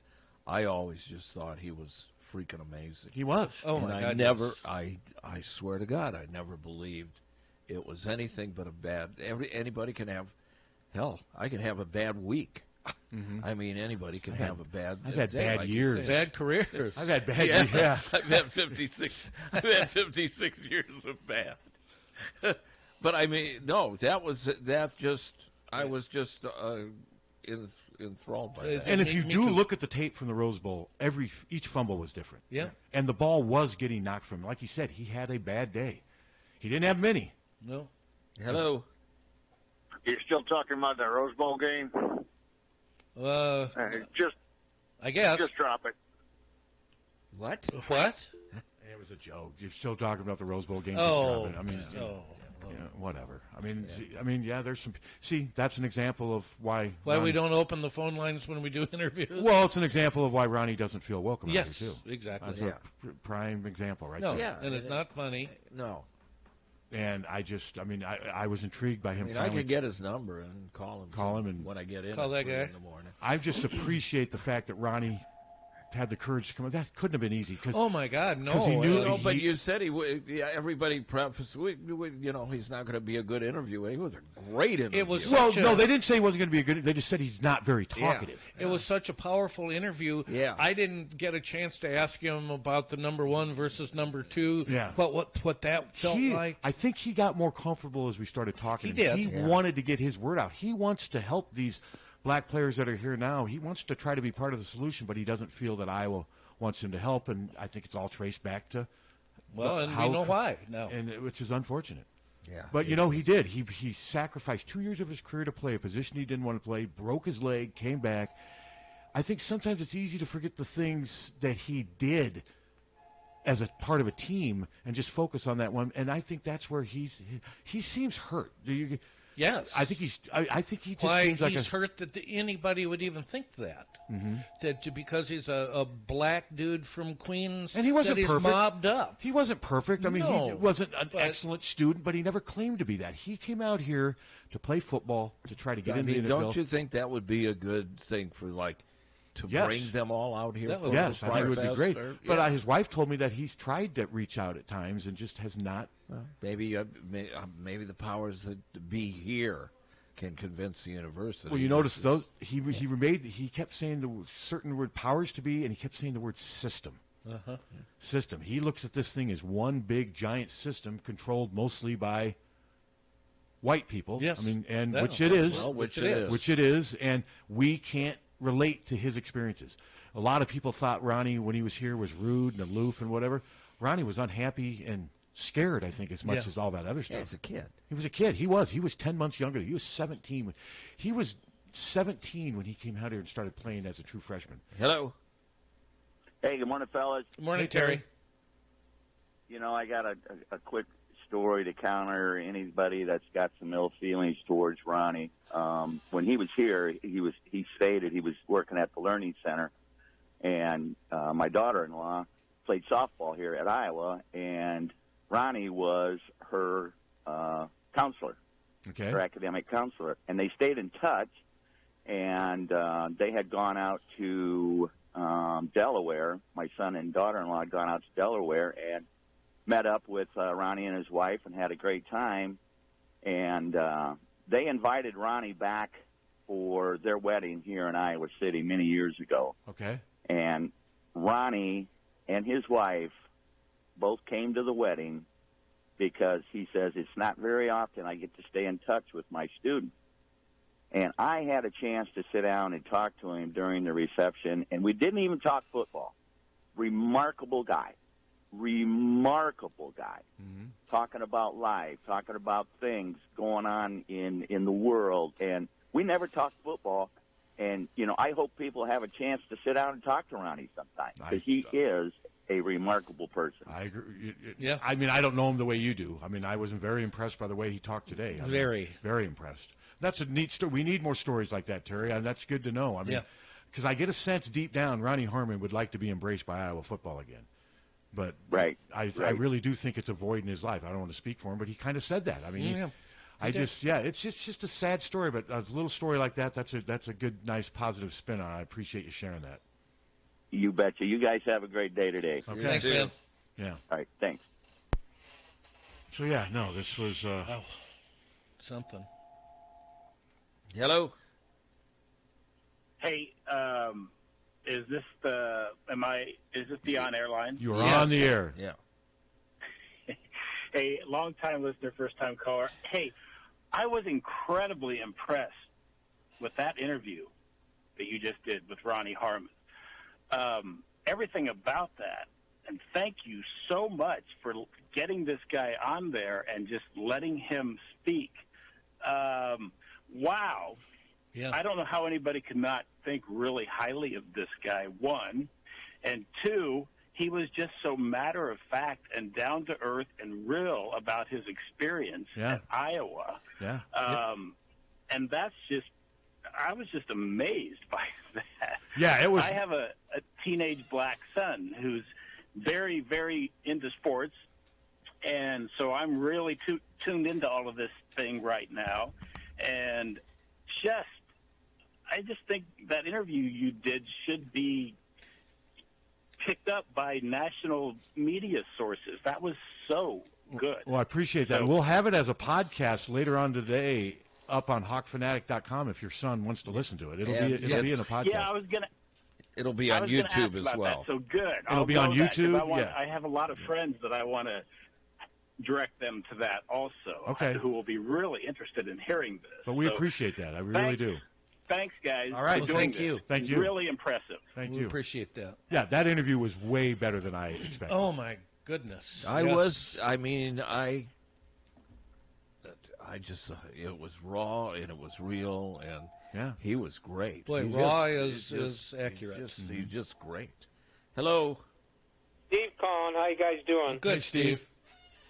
I always just thought he was freaking amazing. He was. Oh, and my I God, never, yes. I swear to God, I never believed it was anything but a bad. Anybody can have, hell, I can have a bad week. Mm-hmm. I mean, anybody can have a bad. I've had day, bad like years, bad careers. I've had bad years. Yeah, I've had 56. I've had 56 years of bad. But I mean, no, I was just enthralled by that. And if you do look at the tape from the Rose Bowl, each fumble was different. Yeah. And the ball was getting knocked from him. Like he said, he had a bad day. He didn't have many. No. Hello. You're still talking about that Rose Bowl game? I guess. Just drop it. What? It was a joke. You're still talking about the Rose Bowl game. Oh. I mean, whatever. I mean, there's some. See, that's an example of why we don't open the phone lines when we do interviews. Well, it's an example of why Ronnie doesn't feel welcome. Yes, here too. exactly. That's a prime example, right No, there. and it's not funny. No. And I was intrigued by him. I could get his number and call him. And when I get in, call that guy in the morning. I just appreciate the fact that Ronnie had the courage to come. That couldn't have been easy. Oh my God, no! He knew. But you said he would. Yeah, everybody prefaced. He's not going to be a good interview. He was a great interview. It was no, they didn't say he wasn't going to be a good. They just said he's not very talkative. Yeah. It was such a powerful interview. Yeah. I didn't get a chance to ask him about the number 1 versus number 2. Yeah. What that felt like. I think he got more comfortable as we started talking. He did. He wanted to get his word out. He wants to help these black players that are here now. He wants to try to be part of the solution, but he doesn't feel that Iowa wants him to help, and I think it's all traced back to we know why now, which is unfortunate. Yeah, but he did. He sacrificed 2 years of his career to play a position he didn't want to play, broke his leg, came back. I think sometimes it's easy to forget the things that he did as a part of a team and just focus on that one. And I think that's where he seems hurt. Do you? Yes. I think he's. I think he just Why seems like he's hurt that anybody would even think that. Mm-hmm. That because he's a black dude from Queens, And he wasn't that he's perfect. mobbed up. He wasn't perfect. I mean, No, he wasn't an excellent student, but he never claimed to be that. He came out here to play football, to try to get into the NFL. Don't you think that would be a good thing for to Yes. bring them all out here? For Yes, the I think it would be Fest great. or- But his wife told me that he's tried to reach out at times and just has not. Maybe the powers that be here can convince the university. Well, you notice those he kept saying the certain word powers to be, and he kept saying the word system. Uh-huh. System. He looks at this thing as one big giant system controlled mostly by white people. Yes. I mean, and Yeah. which it is. Well, which it is. Which it is, and we can't relate to his experiences. A lot of people thought Ronnie, when he was here, was rude and aloof and whatever. Ronnie was unhappy and scared, I think, as much as all that other stuff. Yeah, he's a kid. He was a kid. He was 10 months younger. He was 17. He was 17 when he came out here and started playing as a true freshman. Hello. Hey, good morning, fellas. Good morning, Hey, Terry. Terry. You know, I got a quick story to counter anybody that's got some ill feelings towards Ronnie. When he was here, he stated he was working at the Learning Center, and my daughter-in-law played softball here at Iowa, and Ronnie was her counselor, her academic counselor, and they stayed in touch, and they had gone out to Delaware. My son and daughter-in-law had gone out to Delaware and met up with Ronnie and his wife and had a great time, and they invited Ronnie back for their wedding here in Iowa City many years ago. Okay. And Ronnie and his wife both came to the wedding because he says it's not very often I get to stay in touch with my students. And I had a chance to sit down and talk to him during the reception, and we didn't even talk football. Remarkable guy. Talking about life, talking about things going on in the world, and we never talked football. And I hope people have a chance to sit down and talk to Ronnie sometime because he is a remarkable person. I agree. Yeah. I mean, I don't know him the way you do. I mean, I was very impressed by the way he talked today. I mean, Very. very impressed. That's a neat story. We need more stories like that, Terry, and that's good to know. I mean, because I get a sense deep down, Ronnie Harmon would like to be embraced by Iowa football again. But I really do think it's a void in his life. I don't want to speak for him, but he kind of said that. I mean, it's just a sad story, but a little story like that, that's a good, nice, positive spin on it. I appreciate you sharing that. You betcha. You guys have a great day today. Okay. Thanks, man. Yeah. All right. Thanks. So, this was... something. Hello. Hey, is this the on air line? You are on the air. Yeah. Hey, long time listener, first time caller. Hey, I was incredibly impressed with that interview that you just did with Ronnie Harmon. Everything about that, and thank you so much for getting this guy on there and just letting him speak. Wow. Yeah. I don't know how anybody could not think really highly of this guy, one. And two, he was just so matter of fact and down to earth and real about his experience at Iowa. Yeah. And that's just, I was just amazed by that. Yeah, it was. I have a teenage black son who's very, very into sports. And so I'm really tuned into all of this thing right now. And I just think that interview you did should be picked up by national media sources. That was so good. Well, I appreciate that. We'll have it as a podcast later on today up on hawkfanatic.com if your son wants to listen to it. It'll be in a podcast. Yeah, I was going to. It'll be on YouTube as well. That, so good. It'll be on YouTube. I have a lot of friends that I want to direct them to that also. Okay. Who will be really interested in hearing this. But we appreciate that. I really do. Thanks, guys. All right. For doing Thank you. this. Thank you. Really impressive. Thank We you. appreciate that. Yeah, that interview was way better than I expected. Oh, my goodness. I just, it was raw and it was real, and Yeah. He was great. Boy, He raw just- is accurate. He's just great. Hello. Steve calling. How you guys doing? Good, Steve.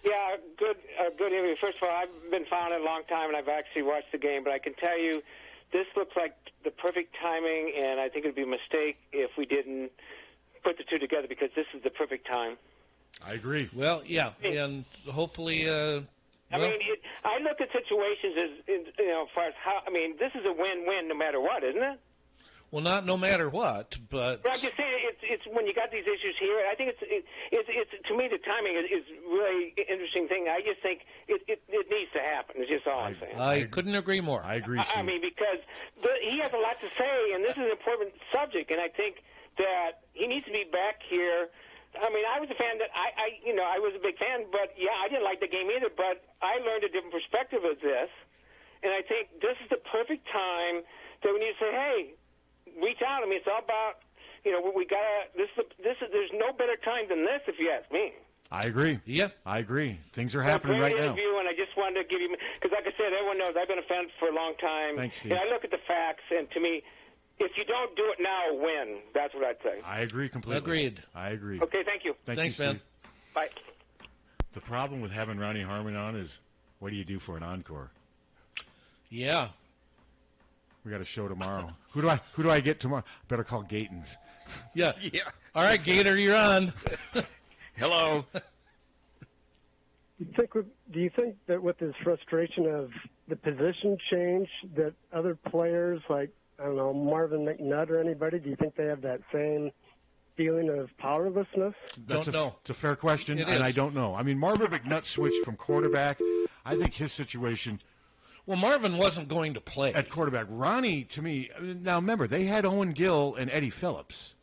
Yeah, good. Good evening. First of all, I've been following it a long time, and I've actually watched the game. But I can tell you, this looks like the perfect timing, and I think it would be a mistake if we didn't put the two together because this is the perfect time. I agree. Well, yeah, and hopefully. I mean, I look at situations as as far as how. I mean, this is a win-win no matter what, isn't it? Well, not no matter what, but I'm just saying it's when you got these issues here. I think it's to me the timing is really interesting thing. I just think it needs to happen. It's just all I'm saying. I couldn't agree more. I agree. I mean, because he has a lot to say, and this is an important subject, and I think that he needs to be back here. I mean, I was a fan that I was a big fan, but yeah, I didn't like the game either. But I learned a different perspective of this, and I think this is the perfect time that we need to say, hey, reach out. I mean, it's all about we gotta. There's no better time than this, if you ask me. I agree. Yeah, I agree. Things are happening right now. Interview, and I just wanted to give you because, like I said, everyone knows I've been a fan for a long time. Thanks, Steve. And I look at the facts, and to me, if you don't do it now, win. That's what I'd say. I agree completely. Agreed. I agree. Okay, thank you. Thanks, you, Ben. Steve. Bye. The problem with having Ronnie Harmon on is, what do you do for an encore? Yeah. We got a show tomorrow. Who do I get tomorrow? Better call Gatons. Yeah. Yeah. All right, Gator, you're on. Hello. Do you think that with this frustration of the position change, that other players like, I don't know, Marvin McNutt or anybody, do you think they have that same feeling of powerlessness? Don't know. It's a fair question, It and is. I don't know. I mean, Marvin McNutt switched from quarterback. I think his situation. Well, Marvin wasn't going to play at quarterback. Ronnie, to me, now remember, they had Owen Gill and Eddie Phillips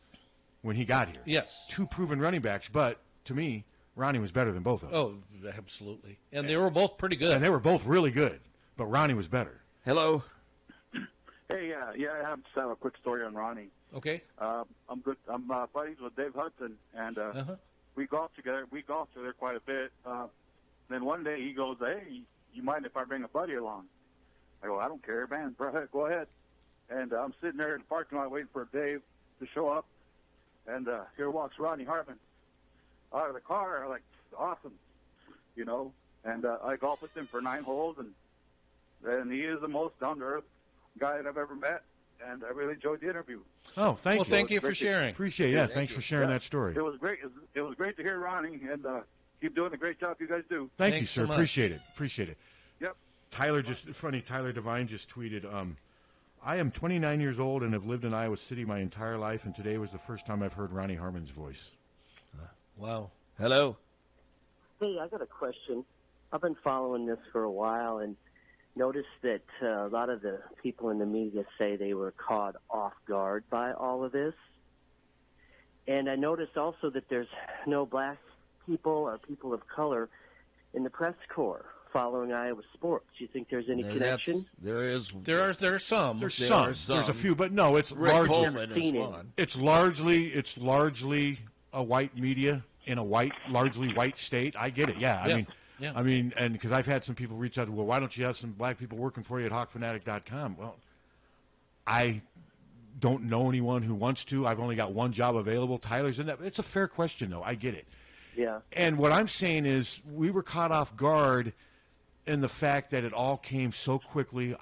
when he got here. Yes. Two proven running backs, but to me, Ronnie was better than both of them. Oh, absolutely. And they were both pretty good. And they were both really good, but Ronnie was better. Hello. Hey, I have just have a quick story on Ronnie. Okay. I'm good. I'm buddies with Dave Hudson, and we golf together. We golf together quite a bit. Then one day he goes, "Hey, you mind if I bring a buddy along?" I go, "I don't care, man. Go ahead." And I'm sitting there in the parking lot waiting for Dave to show up, and here walks Ronnie Harmon out of the car. I'm like, awesome, And I golfed with him for 9 holes, and he is the most down-to-earth guy that I've ever met, and I really enjoyed the interview. Oh, thank you. Well, thank you for sharing. Appreciate it. Yeah, thanks for sharing that story. It was great. It was great to hear Ronnie, and keep doing the great job you guys do. Thank you, sir. so much. Appreciate it. Yep. Tyler Devine just tweeted, I am 29 years old and have lived in Iowa City my entire life, and today was the first time I've heard Ronnie Harmon's voice. Wow. Hello. Hey, I got a question. I've been following this for a while and noticed that a lot of the people in the media say they were caught off guard by all of this. And I noticed also that there's no black people or people of color in the press corps following Iowa sports. Do you think there's any connection? There is. There are some. There's some. There's a few, but no, it's Rick largely. Coleman is one. It's largely a white media in a largely white state. I get it. Yeah. I mean, and because I've had some people reach out, well, why don't you have some black people working for you at hawkfanatic.com? Well, I don't know anyone who wants to. I've only got one job available. Tyler's in that. It's a fair question, though. I get it. Yeah. And what I'm saying is we were caught off guard in the fact that it all came so quickly.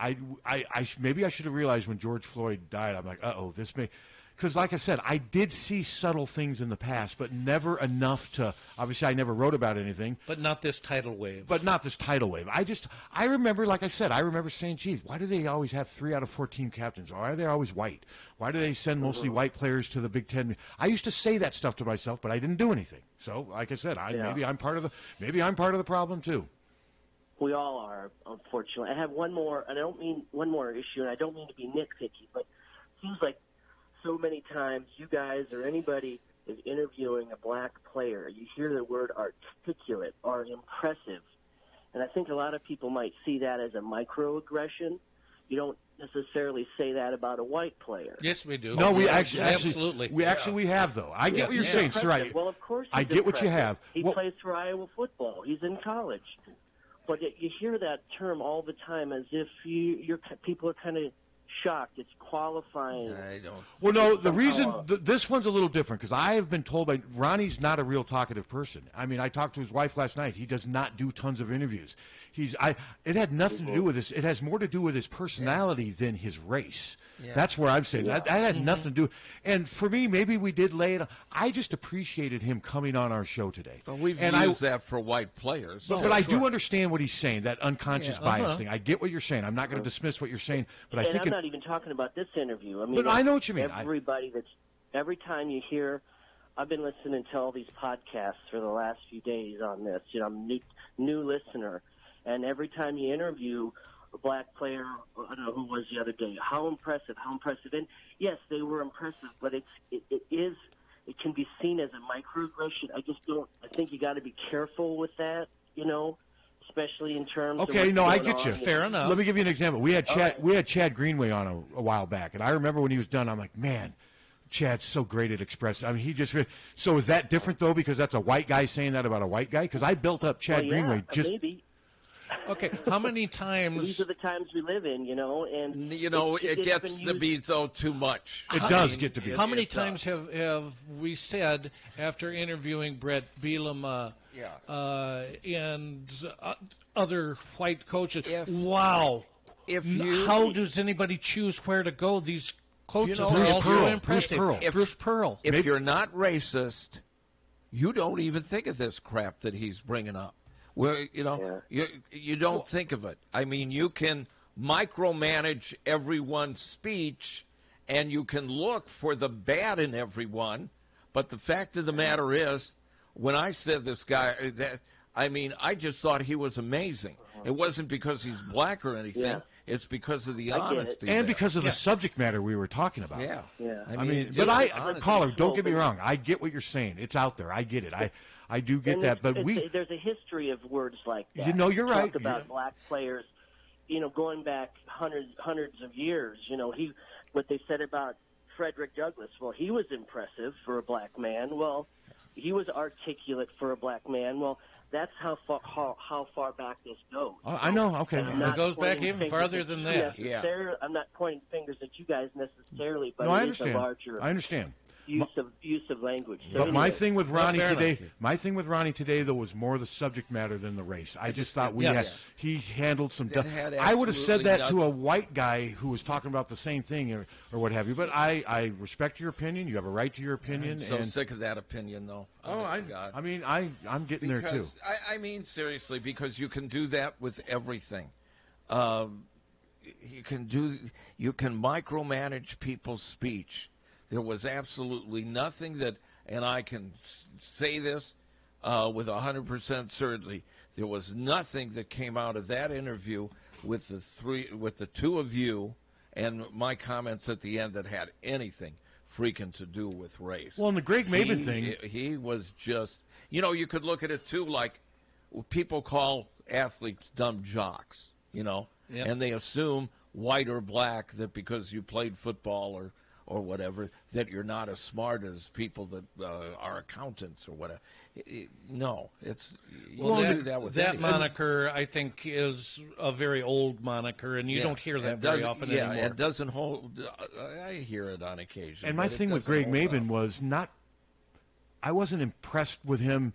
Maybe I should have realized when George Floyd died, I'm like, this may – because like I said, I did see subtle things in the past, but never enough to – obviously I never wrote about anything. But not this tidal wave. I remember, like I said, saying, geez, why do they always have 3 out of 4 team captains? Why are they always white? Why do they send mostly white players to the Big Ten? I used to say that stuff to myself, but I didn't do anything. So, like I said, maybe I'm part of the problem too. We all are, unfortunately. I have one more, and I don't mean one more issue, and I don't mean to be nitpicky, but it seems like so many times you guys or anybody is interviewing a black player, you hear the word articulate or impressive, and I think a lot of people might see that as a microaggression. You don't necessarily say that about a white player. Yes, we do. No, we absolutely. We have, though. I get what you're saying, sir. Well, of course I get what you have. He plays for Iowa football. He's in college. But you hear that term all the time as if people are kind of shocked. It's qualifying. I don't. Well, no, the Somehow, reason this one's a little different because I have been told by Ronnie's not a real talkative person. I mean, I talked to his wife last night. He does not do tons of interviews. It had nothing to do with this. It has more to do with his personality than his race. Yeah. That's where I'm saying Yeah. that had nothing to do. And for me, maybe we did lay it. I just appreciated him coming on our show today. But we've and used that for white players. But I do understand what he's saying, that unconscious Yeah. bias thing. I get what you're saying. I'm not going to dismiss what you're saying, but I and think I'm not even talking about this interview. I mean, But I know what you mean. Every time you hear, I've been listening to all these podcasts for the last few days on this. You know, I'm a new listener, and every time you interview a black player, I don't know who was the other day, how impressive. And yes, they were impressive, but it can be seen as a microaggression. I think you got to be careful with that, you know, especially in terms of Okay, no, I get you. Fair enough. Let me give you an example. We had Chad Greenway on a while back, and I remember when he was done, I'm like, man, Chad's so great at expressing. I mean, so is that different though because that's a white guy saying that about a white guy? Because I built up Chad Greenway just. Maybe. Okay, how many times? These are the times we live in, you know, and it gets to be though too much. It does get to be. How many times have we said after interviewing Brett Bielema and other white coaches, wow, how does anybody choose where to go? These coaches are all so impressive. Bruce Pearl. If you're not racist, you don't even think of this crap that he's bringing up. Well, you don't think of it. I mean, you can micromanage everyone's speech, and you can look for the bad in everyone. But the fact of the matter is, when I said this guy, I just thought he was amazing. It wasn't because he's black or anything. Yeah. It's because of the honesty. And because of the subject matter we were talking about. Yeah. I mean, caller, don't get me wrong. I get what you're saying. It's out there. I get it. I do get that. But there's a history of words like that. You know, you're right. Talk about black players, you know, going back hundreds of years. You know, what they said about Frederick Douglass. Well, he was impressive for a black man. Well, he was articulate for a black man. Well, that's how far back this goes. I know. Okay. It goes back even farther than that. Yeah. I'm not pointing fingers at you guys necessarily, but no, I it is understand. a larger. I understand. Use of language. But anyway. my thing with Ronnie today, though, was more the subject matter than the race. I just thought he handled some. I would have said that to a white guy who was talking about the same thing or what have you. But I respect your opinion. You have a right to your opinion. I'm so sick of that opinion, though. I mean, I'm getting there too. I mean, seriously, because you can do that with everything. You can micromanage people's speech. There was absolutely nothing that, and I can say this with 100% certainty, there was nothing that came out of that interview with the two of you and my comments at the end that had anything freaking to do with race. Well, and the Greg Maben thing. He was just, you could look at it too like people call athletes dumb jocks, and they assume white or black that because you played football or whatever, that you're not as smart as people that are accountants or whatever. No, you do that with that anything. moniker, I think, is a very old moniker, and you don't hear that very often anymore. Yeah, it doesn't hold. I hear it on occasion. And my thing with Greg Maben was I wasn't impressed with him,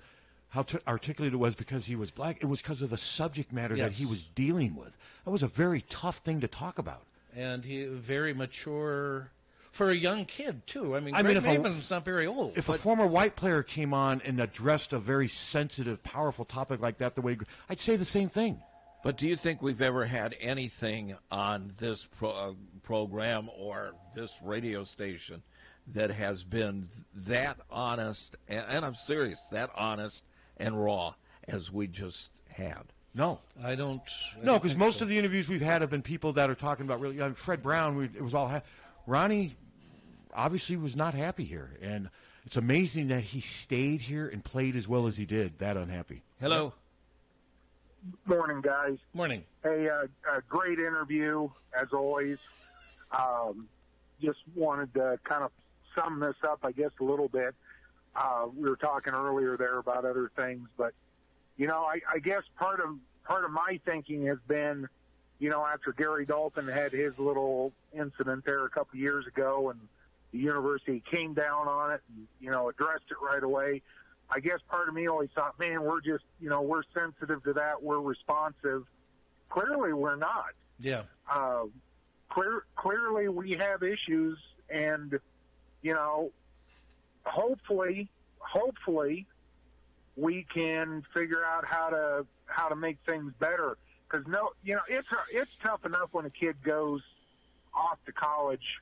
how articulate it was because he was black. It was because of the subject matter that he was dealing with. That was a very tough thing to talk about. And he very mature. For a young kid, too. I mean, Greg Maben's not very old. If a former white player came on and addressed a very sensitive, powerful topic like that, I'd say the same thing. But do you think we've ever had anything on this program or this radio station that has been that honest, and I'm serious, that honest and raw as we just had? No. I don't. No, because most of the interviews we've had have been people that are talking about really. Fred Brown, it was all. Ronnie obviously was not happy here, and it's amazing that he stayed here and played as well as he did. That unhappy. Hello. Morning, guys. Morning. Hey, a great interview as always. Just wanted to kind of sum this up, I guess, a little bit. We were talking earlier there about other things, but I guess part of my thinking has been after Gary Dalton had his little incident there a couple years ago, and the university came down on it and, addressed it right away. I guess part of me always thought, man, we're just, we're sensitive to that. We're responsive. Clearly we're not. Yeah. Clearly we have issues, and, hopefully we can figure out how to make things better. Because it's tough enough when a kid goes off to college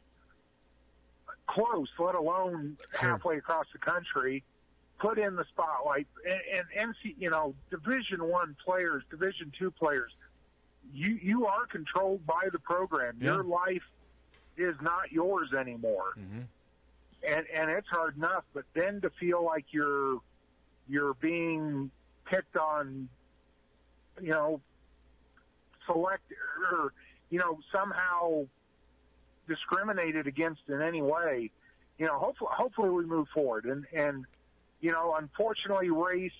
close, let alone halfway across the country, put in the spotlight, and NC, Division I players, Division II players. You are controlled by the program. Yeah. Your life is not yours anymore, and it's hard enough. But then to feel like you're being picked on, select or somehow discriminated against in any way, hopefully we move forward. And unfortunately, race,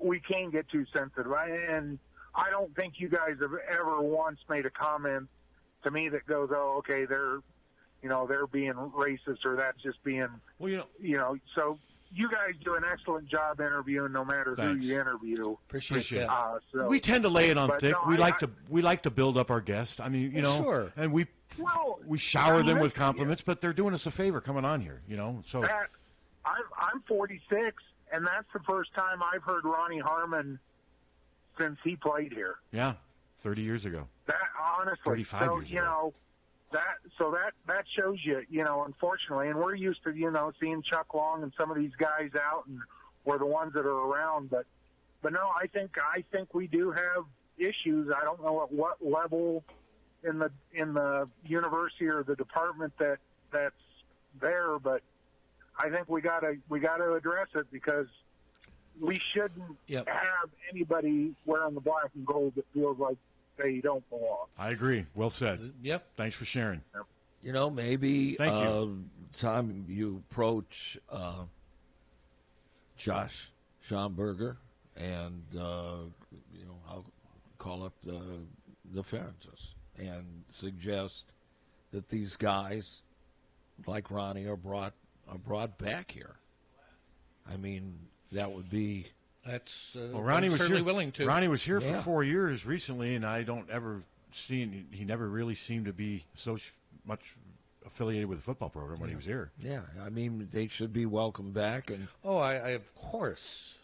we can get too sensitive. And I don't think you guys have ever once made a comment to me that goes, oh, okay, they're being racist, or that's just being, so you guys do an excellent job interviewing no matter Thanks. who you interview. Appreciate that. We tend to lay it on but thick. no, we like to build up our guests. I mean, Sure. and we shower them with compliments, but they're doing us a favor coming on here, So I'm 46, and that's the first time I've heard Ronnie Harmon since he played here. yeah, 30 years ago. That honestly, 35 so years ago. that shows you, unfortunately, and we're used to seeing Chuck Long and some of these guys out, and we're the ones that are around. But no, I think we do have issues. I don't know at what level in the university or the department that's there, but I think we gotta address it, because we shouldn't have anybody wearing the black and gold that feels like they don't belong. I agree. Well said. Yep. Thanks for sharing. Yep. Maybe Thank you. time you approach Josh Schomburger and I'll call up the Ferentzes and suggest that these guys like Ronnie are brought back here. I mean, that would be. That's Ronnie was certainly here. willing to. Ronnie was here for 4 years recently, and I don't ever see. He never really seemed to be so much affiliated with the football program when he was here. Yeah, I mean, they should be welcome back. And I of course.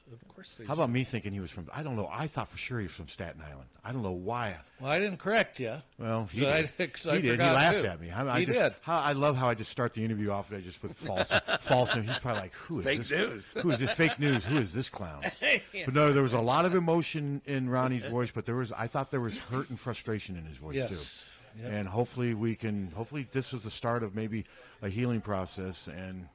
They How about me thinking he was from? I don't know. I thought for sure he was from Staten Island. I don't know why. Well, I didn't correct you. Well, he So did. I He did. He forgot, laughed too. at me. He did. I love how I just start the interview off just with false. He's probably like, "Who is Fake this? news. Who is this? Fake news? Who is this clown?" But no, there was a lot of emotion in Ronnie's voice, but I thought there was hurt and frustration in his voice Yes. too. Yep. And hopefully this was the start of maybe a healing process. And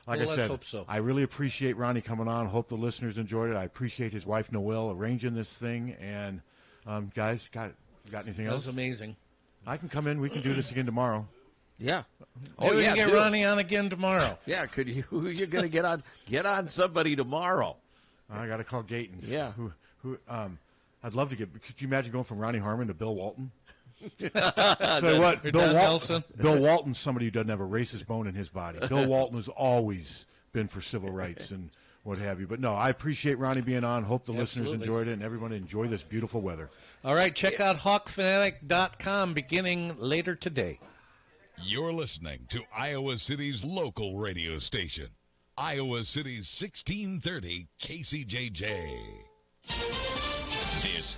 like Well, I let's said, hope so. I really appreciate Ronnie coming on. Hope the listeners enjoyed it. I appreciate his wife Noelle arranging this thing. And guys, got anything That else? was amazing. I can come in. We can do this again tomorrow. Yeah. Maybe we can get Ronnie on again tomorrow. Yeah, could you? Who you're going to get on? Get on somebody tomorrow. I got to call Gatons. Yeah. Who? I'd love to get. Could you imagine going from Ronnie Harmon to Bill Walton? Tell you what, Or Bill Don Walton. Nelson. Bill Walton's somebody who doesn't have a racist bone in his body. Bill Walton has always been for civil rights and what have you. But no, I appreciate Ronnie being on. Hope the listeners Absolutely. enjoyed it, and everyone enjoy this beautiful weather. All right, check out hawkfanatic.com beginning later today. You're listening to Iowa City's local radio station, Iowa City's 1630 KCJJ. This